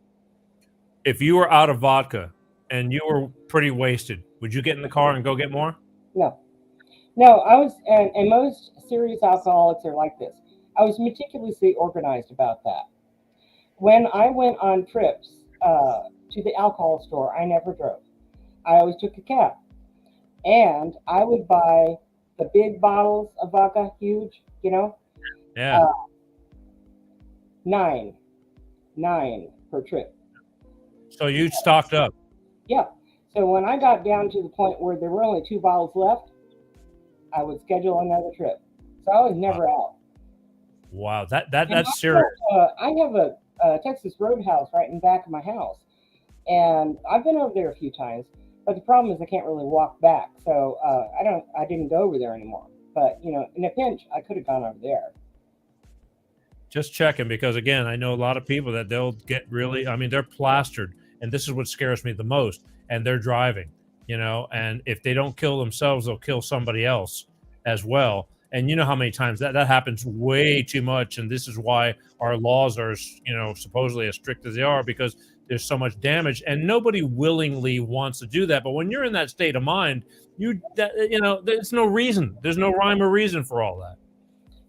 if you were out of vodka and you were pretty wasted, would you get in the car and go get more? No, I was, and most serious alcoholics are like this. I was meticulously organized about that. When I went on trips to the alcohol store, I never drove. I always took a cab. And I would buy the big bottles of vodka, huge, Yeah. uh, nine per trip. So you stocked up. Yeah. So when I got down to the point where there were only 2 bottles left, I would schedule another trip. So I was never out. Wow, And that's serious. I have a Texas Roadhouse right in the back of my house, and I've been over there a few times. But the problem is I can't really walk back, so I didn't go over there anymore. But in a pinch, I could have gone over there. Just checking, because again, I know a lot of people that they'll get really, I mean, they're plastered, and this is what scares me the most. And they're driving, and if they don't kill themselves, they'll kill somebody else as well. And you know how many times that happens way too much. And this is why our laws are, supposedly as strict as they are, because there's so much damage, and nobody willingly wants to do that. But when you're in that state of mind, there's no reason. There's no rhyme or reason for all that.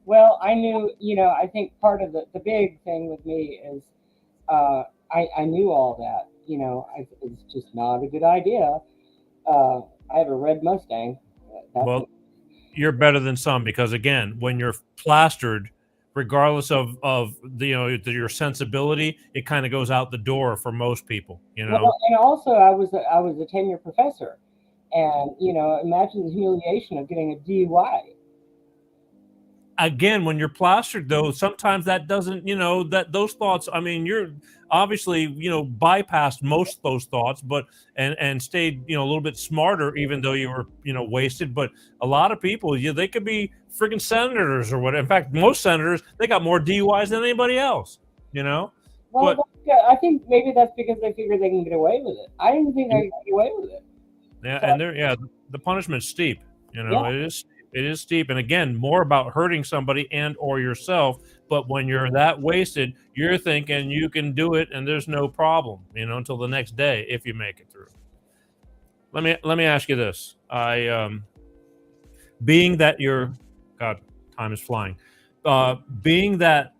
Well, I knew, I think part of the big thing with me is I knew all that. It's just not a good idea. I have a red Mustang. Well, you're better than some, because again, when you're plastered, regardless of your sensibility, it kind of goes out the door for most people, Well, and also I was a tenure professor, and imagine the humiliation of getting a DUI. Again, when you're plastered, though, sometimes that doesn't, that those thoughts, I mean, you're obviously, bypassed most of those thoughts, but and stayed, a little bit smarter, even though you were, wasted. But a lot of people, they could be freaking senators or what. In fact, most senators, they got more DUIs than anybody else, Well, but I think maybe that's because they figure they can get away with it. I didn't think I could get away with it. yeah, So, and the punishment's steep, Yeah. it is steep. And again, more about hurting somebody and or yourself. But when you're that wasted, you're thinking you can do it and there's no problem, until the next day, if you make it through. Let me ask you this. Being that you're, God, time is flying. Being that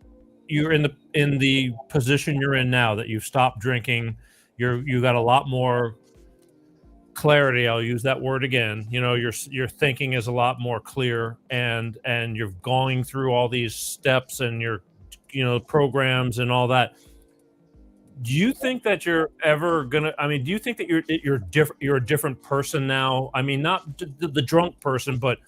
you're in the position you're in now, that you've stopped drinking, you got a lot more clarity. I'll use that word again. Your thinking is a lot more clear, and you're going through all these steps and your programs and all that. Do you think that you're ever gonna, I mean, do you think that you're different, you're a different person now? I mean, not the drunk person, but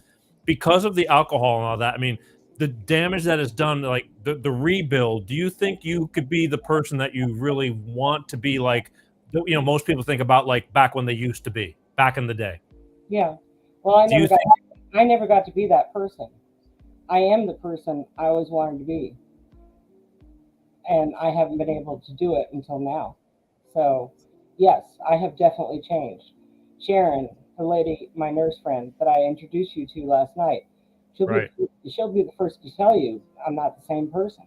because of the alcohol and all that, I mean, the damage that is done, like the rebuild, do you think you could be the person that you really want to be, like, most people think about, like, back when they used to be, back in the day? Yeah. Well, Do you I never got to be that person. I am the person I always wanted to be. And I haven't been able to do it until now. So, yes, I have definitely changed. Sharon, the lady, my nurse friend that I introduced you to last night, she'll Right. she'll be the first to tell you I'm not the same person.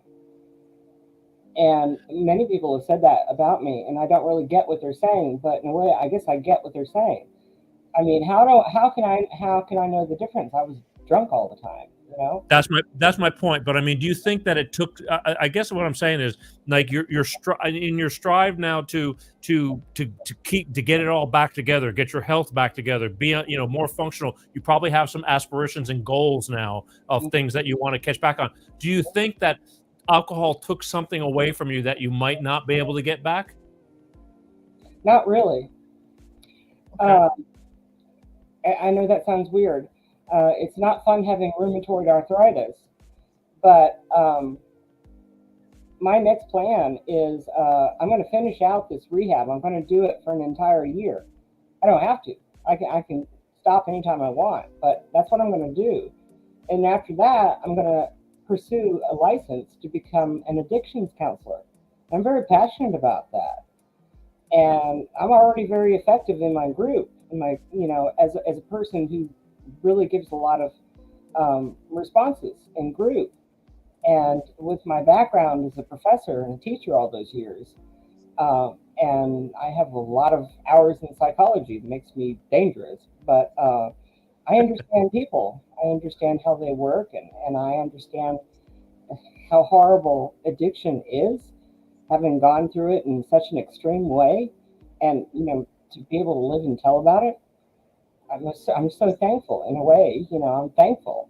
And many people have said that about me, and I don't really get what they're saying, but in a way, I guess I get what they're saying. I mean, how can I know the difference? I was drunk all the time, That's my point. But I mean, do you think that it took? I guess what I'm saying is, like, you're in your strive now to get it all back together, get your health back together, be more functional. You probably have some aspirations and goals now of things that you want to catch back on. Do you think that alcohol took something away from you that you might not be able to get back? Not really. Okay. I know that sounds weird. It's not fun having rheumatoid arthritis, but my next plan is I'm going to finish out this rehab. I'm going to do it for an entire year. I don't have to. I can stop anytime I want, but that's what I'm going to do. And after that, I'm going to pursue a license to become an addictions counselor. I'm very passionate about that. And I'm already very effective in my group, as a person who really gives a lot of responses in group. And with my background as a professor and a teacher all those years, and I have a lot of hours in psychology that makes me dangerous, but I understand people. I understand how they work, and I understand how horrible addiction is, having gone through it in such an extreme way, and to be able to live and tell about it, I'm so thankful in a way. I'm thankful.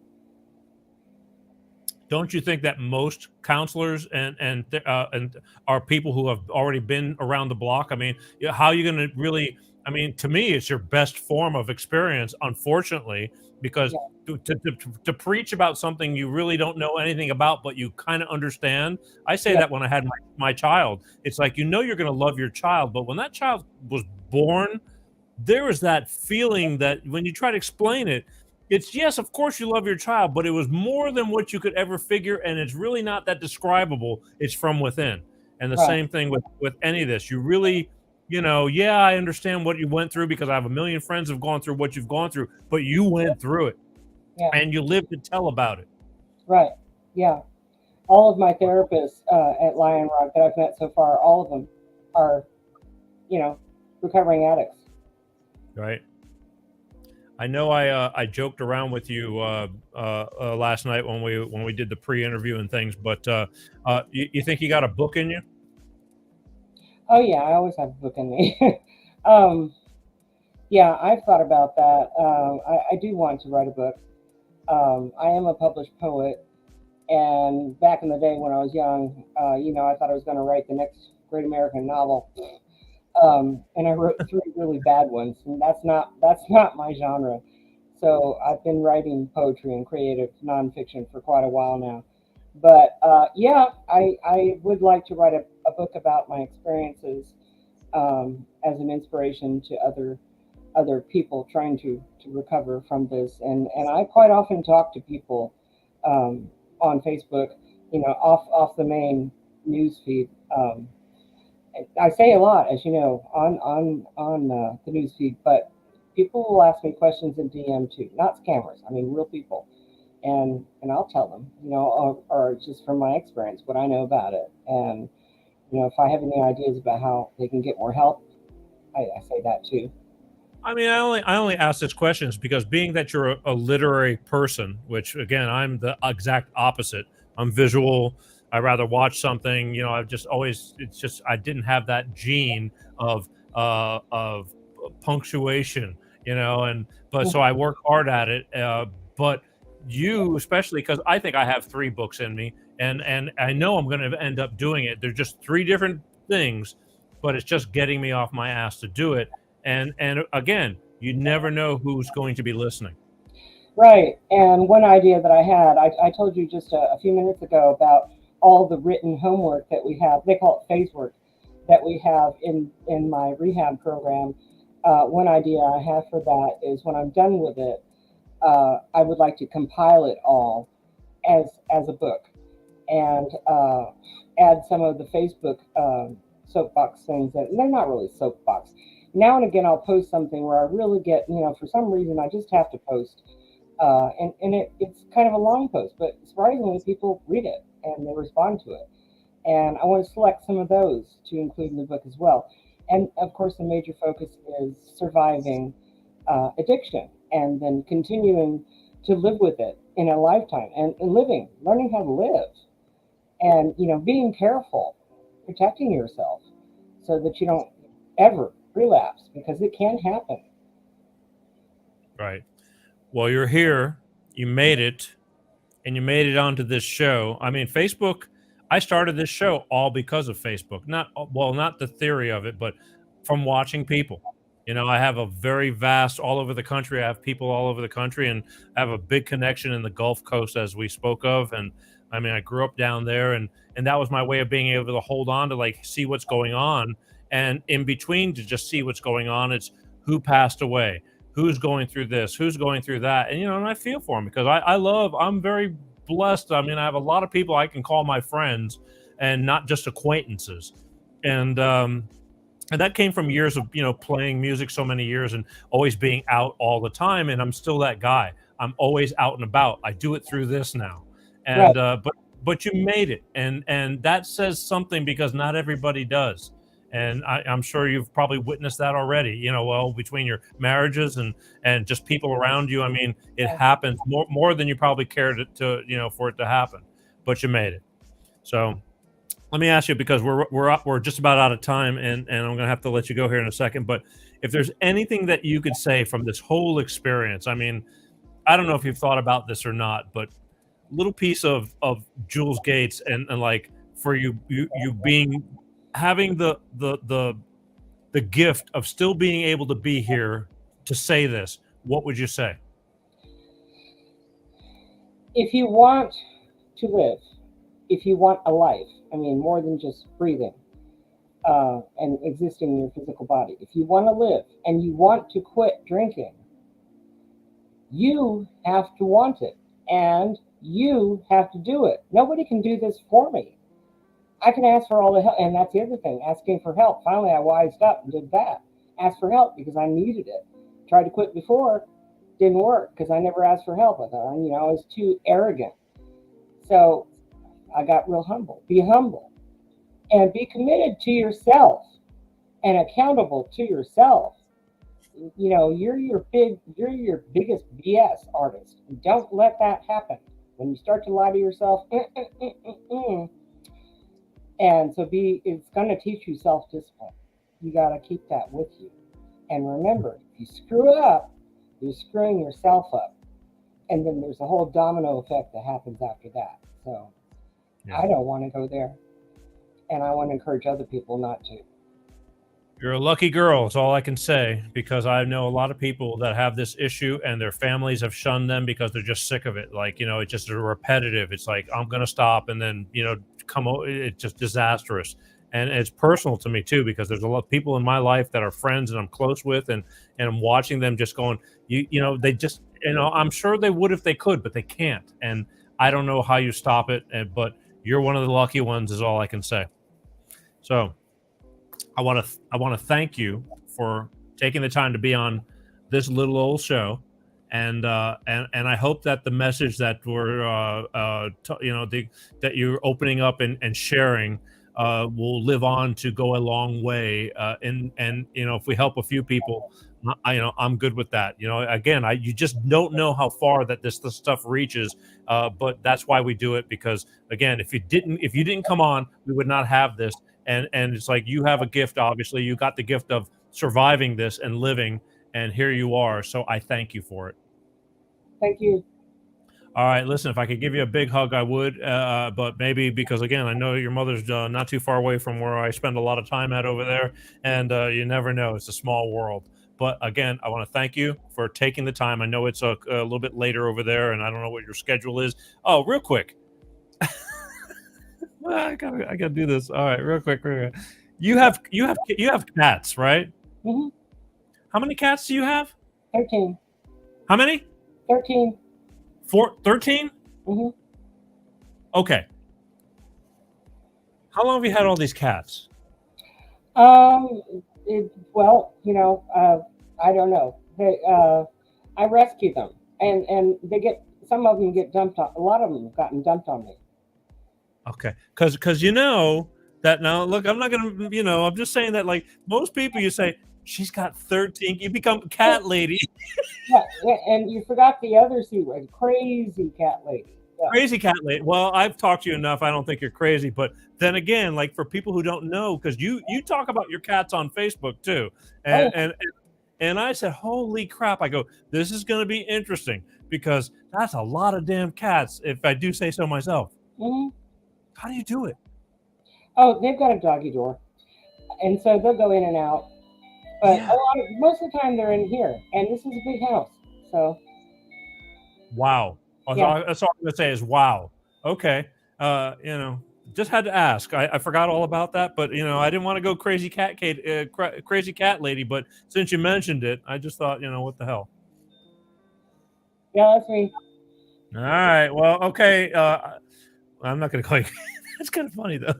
Don't you think that most counselors and are people who have already been around the block? I mean, how are you going to really? I mean, to me, it's your best form of experience, unfortunately, because Yeah. to preach about something you really don't know anything about, but you kind of understand. I say Yeah. that when I had my child, it's like you're going to love your child, but when that child was born, there was that feeling that when you try to explain it, it's yes, of course you love your child, but it was more than what you could ever figure, and it's really not that describable. It's from within. And the Right. same thing with any of this. You really, yeah, I understand what you went through because I have a million friends who've gone through what you've gone through, but you went through it Yeah. and you lived to tell about it. Right. Yeah. All of my therapists at Lion Rock that I've met so far, all of them are, recovering addicts. Right. I know I joked around with you last night when we did the pre-interview and things, but you think you got a book in you? Oh yeah, I always have a book in me. um, yeah, I've thought about that. I do want to write a book. I am a published poet, and back in the day when I was young, I thought I was going to write the next great American novel. And I wrote 3 really bad ones, and that's not my genre. So I've been writing poetry and creative nonfiction for quite a while now. But yeah, I would like to write a book about my experiences as an inspiration to other people trying to recover from this. And I quite often talk to people on Facebook, off the main news feed. I say a lot, as you know, on the news feed, but people will ask me questions in DM too, not scammers. I mean, real people, and I'll tell them, or just from my experience, what I know about it, and if I have any ideas about how they can get more help, I say that too. I mean, I only ask this questions because being that you're a literary person, which again I'm the exact opposite. I'm visual. I rather watch something. I've just always it's just I didn't have that gene of punctuation. And but so I work hard at it. But you especially because I think I have 3 books in me, and I know I'm going to end up doing it. They're just 3 different things, but it's just getting me off my ass to do it. And again, you never know who's going to be listening. Right. And one idea that I had, I told you just a few minutes ago about all the written homework that we have. They call it phase work that we have in my rehab program. One idea I have for that is when I'm done with it, I would like to compile it all as a book and add some of the Facebook soapbox things that they're not really soapbox. Now and again, I'll post something where I really get, for some reason, I just have to post. It's kind of a long post, but surprisingly, people read it and they respond to it. And I want to select some of those to include in the book as well. And of course, the major focus is surviving addiction and then continuing to live with it in a lifetime and learning how to live and, being careful, protecting yourself so that you don't ever relapse because it can happen. Right. Well, you're here. You made it, and you made it onto this show. I mean, Facebook. I started this show all because of Facebook. Not the theory of it, but from watching people. I have a very vast all over the country. I have people all over the country, and I have a big connection in the Gulf Coast, as we spoke of. And I mean, I grew up down there, and that was my way of being able to hold on to see what's going on, and in between to just see what's going on. It's who passed away, who's going through this, who's going through that, and and I feel for them because I'm very blessed. I mean, I have a lot of people I can call my friends, and not just acquaintances, and that came from years of playing music so many years and always being out all the time, and I'm still that guy. I'm always out and about. I do it through this now, and Right. but you made it, and that says something because not everybody does. And I'm sure you've probably witnessed that already. Well, between your marriages and just people around you. I mean, it Yeah. happens more than you probably care to for it to happen. But you made it. So let me ask you, because we're just about out of time, and I'm gonna have to let you go here in a second. But if there's anything that you could say from this whole experience, I mean, I don't know if you've thought about this or not, but little piece of Jules Gates, and like for you being having the gift of still being able to be here to say this, what would you say? If you want to live, if you want a life, I mean, more than just breathing and existing in your physical body, if you want to live and you want to quit drinking, you have to want it and you have to do it. Nobody can do this for me. I can ask for all the help, and that's the other thing, asking for help. Finally, I wised up and did that. Asked for help because I needed it. Tried to quit before, didn't work because I never asked for help. I thought, I was too arrogant. So I got real humble. Be humble and be committed to yourself and accountable to yourself. You're your biggest BS artist. Don't let that happen. When you start to lie to yourself, and so it's going to teach you self-discipline. You got to keep that with you. And remember, if you screw up, you're screwing yourself up. And then there's a whole domino effect that happens after that. So I don't want to go there. And I want to encourage other people not to. You're a lucky girl, is all I can say, because I know a lot of people that have this issue and their families have shunned them because they're just sick of it. Like, it's just repetitive. It's like, I'm going to stop, and then, it's just disastrous. And it's personal to me too, because there's a lot of people in my life that are friends and I'm close with, and I'm watching them just going, they just, I'm sure they would if they could, but they can't. And I don't know how you stop it, but you're one of the lucky ones, is all I can say. So I want to thank you for taking the time to be on this little old show, and I hope that the message that that you're opening up and sharing will live on to go a long way. And if we help a few people, I'm good with that. Again, you just don't know how far that this stuff reaches, but that's why we do it. Because again, if you didn't come on, we would not have this. And it's like, you have a gift. Obviously, you got the gift of surviving this and living, and here you are. So I thank you for it. Thank you. All right, listen, if I could give you a big hug, I would, but maybe, because again, I know your mother's not too far away from where I spend a lot of time at over there, and you never know. It's a small world. But again, I want to thank you for taking the time. I know it's a little bit later over there, and I don't know what your schedule is. Oh, real quick. I gotta do this. All right, real quick. You have cats, right? Mm-hmm. How many cats do you have? 13. How many? 13. 13? Mm-hmm. Okay. How long have you had all these cats? I don't know. I rescue them, and some of them get dumped on. A lot of them have gotten dumped on me. Okay, because that now. Look, I'm not gonna. I'm just saying that, like, most people, you say she's got 13. You become cat lady. Yeah, and you forgot the other C word, crazy cat lady. Yeah. Crazy cat lady. Well, I've talked to you enough. I don't think you're crazy, but then again, like, for people who don't know, because you talk about your cats on Facebook too, and I said, holy crap! I go, this is going to be interesting, because that's a lot of damn cats, if I do say so myself. Mm-hmm. How do you do it? Oh, they've got a doggy door, and so they'll go in and out. But most of the time they're in here, and this is a big house. So. Wow. Yeah. That's all I'm gonna say is wow. Okay. Just had to ask. I forgot all about that, but I didn't want to go crazy cat lady. But since you mentioned it, I just thought, what the hell. Yeah, that's me. All right. Well, okay. I'm not gonna call you. That's kind of funny though.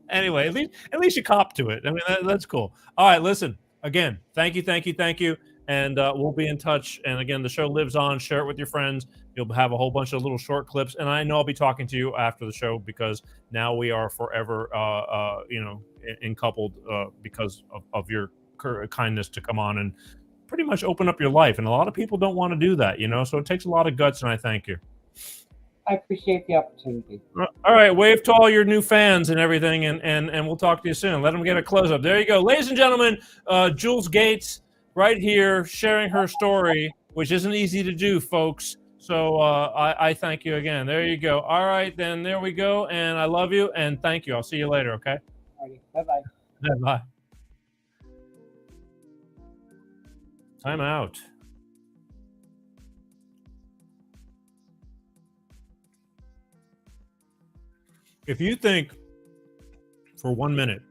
Anyway, at least you cop to it. I mean, that's cool. All right. Listen. Again, thank you. And we'll be in touch. And again, the show lives on. Share it with your friends. You'll have a whole bunch of little short clips. And I know I'll be talking to you after the show, because now we are forever, encoupled because of your kindness to come on and pretty much open up your life. And a lot of people don't want to do that, so it takes a lot of guts. And I thank you. I appreciate the opportunity. All right, wave to all your new fans and everything, and we'll talk to you soon. Let them get a close up. There you go, ladies and gentlemen. Jules Gates, right here, sharing her story, which isn't easy to do, folks. So I thank you again. There you go. All right, then there we go. And I love you and thank you. I'll see you later. Okay. Bye-bye. Bye. Time out. If you think for 1 minute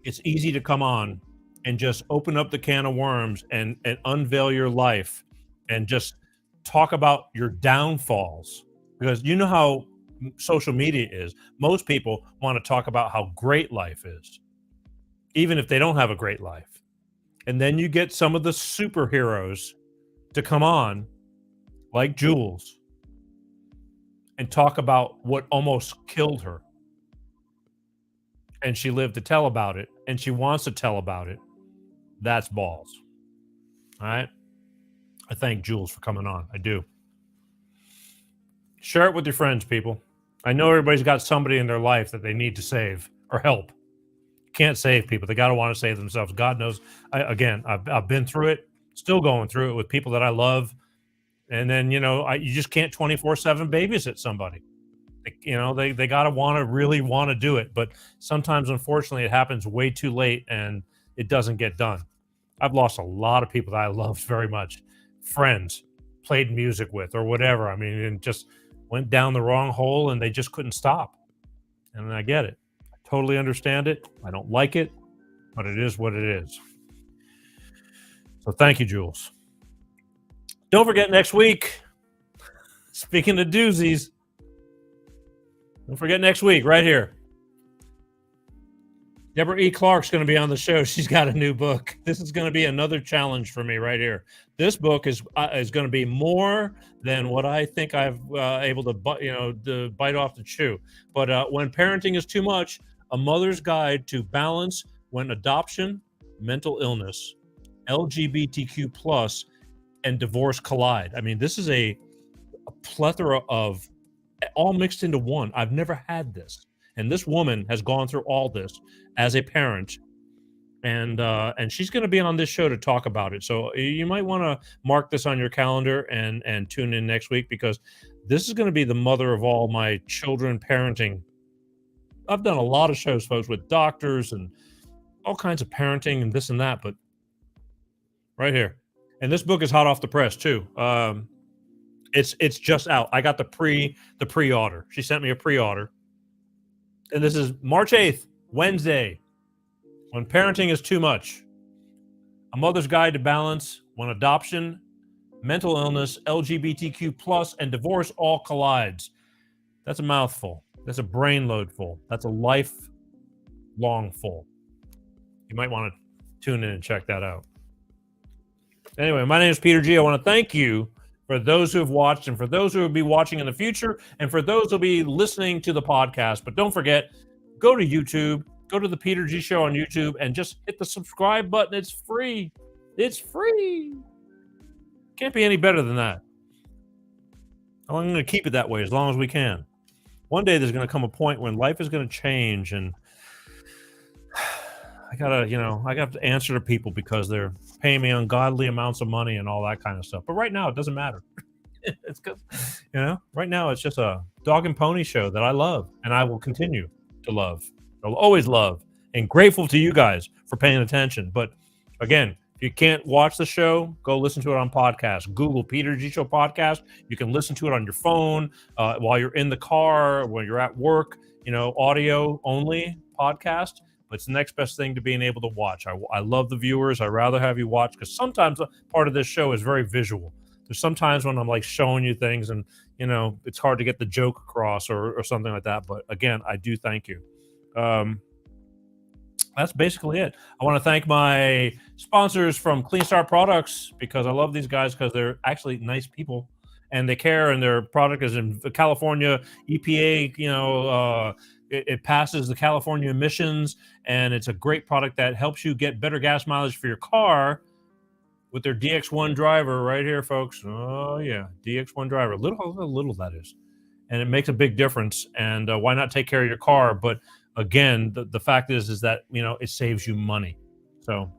it's easy to come on and just open up the can of worms and unveil your life and just talk about your downfalls, because you know how social media is. Most people want to talk about how great life is, even if they don't have a great life. And then you get some of the superheroes to come on, like Jules, and talk about what almost killed her. And she lived to tell about it, and she wants to tell about it. That's balls. All right? I thank Jules for coming on. I do. Share it with your friends, people. I know everybody's got somebody in their life that they need to save or help. Can't save people. They got to want to save themselves. God knows. I've been through it, still going through it with people that I love. And then, you just can't 24/7 babysit somebody. They got to really want to do it. But sometimes, unfortunately, it happens way too late and it doesn't get done. I've lost a lot of people that I loved very much. Friends, played music with or whatever. I mean, and just went down the wrong hole and they just couldn't stop. And I get it. I totally understand it. I don't like it, but it is what it is. So thank you, Jules. Don't forget next week, speaking of doozies, don't forget next week right here. Deborah E. Clark's going to be on the show. She's got a new book. This is going to be another challenge for me right here. This book is going to be more than what I think I've able to bite off the chew. But when parenting is too much, a mother's guide to balance when adoption, mental illness, LGBTQ plus, and divorce collide. I mean, this is a plethora of all mixed into one. I've never had this. And this woman has gone through all this as a parent. And she's going to be on this show to talk about it. So you might want to mark this on your calendar and tune in next week, because this is going to be the mother of all my children parenting. I've done a lot of shows, folks, with doctors and all kinds of parenting and this and that, but right here. And this book is hot off the press too. It's just out. I got the pre-order. She sent me a pre-order. And this is March 8th, Wednesday. When parenting is too much. A mother's guide to balance when adoption, mental illness, LGBTQ plus, and divorce all collides. That's a mouthful. That's a brain load full. That's a lifelong full. You might want to tune in and check that out. Anyway, my name is Peter G. I want to thank you for those who have watched and for those who will be watching in the future and for those who will be listening to the podcast. But don't forget, go to YouTube, go to the Peter G Show on YouTube and just hit the subscribe button. It's free. It's free. Can't be any better than that. I'm going to keep it that way as long as we can. One day there's going to come a point when life is going to change and I got to answer to people because they're paying me ungodly amounts of money and all that kind of stuff. But right now, it doesn't matter. It's because, right now it's just a dog and pony show that I love and I will continue to love. I'll always love and grateful to you guys for paying attention. But again, if you can't watch the show, go listen to it on podcast. Google Peter G Show podcast. You can listen to it on your phone while you're in the car, when you're at work, audio only podcast. But it's the next best thing to being able to watch. I love the viewers. I'd rather have you watch because sometimes part of this show is very visual. There's sometimes when I'm like showing you things and, it's hard to get the joke across or something like that. But again, I do thank you. That's basically it. I want to thank my sponsors from Clean Start Products because I love these guys because they're actually nice people and they care and their product is in California EPA, it passes the California emissions, and it's a great product that helps you get better gas mileage for your car with their DX1 driver right here, folks. Oh, yeah, DX1 driver. Little that is. and it makes a big difference. And why not take care of your car? But again, the fact is that, you know, it saves you money. So,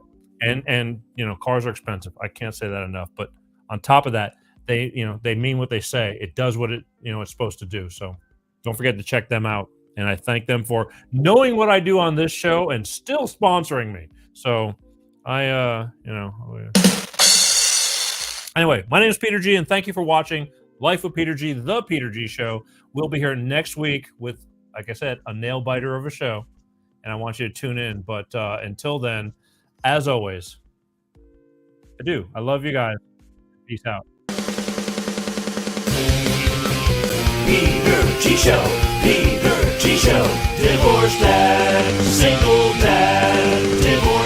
and you know, cars are expensive. I can't say that enough. But on top of that, they, you know, they mean what they say. It does what it, you know, it's supposed to do. So don't forget to check them out. And I thank them for knowing what I do on this show and still sponsoring me. So I, you know, anyway, my name is Peter G, and thank you for watching Life with Peter G, the Peter G Show. We'll be here next week with, like I said, a nail biter of a show, and I want you to tune in. But until then, as always, I do. I love you guys. Peace out. Peter G Show, Peter G Show, divorce dad, single dad, divorce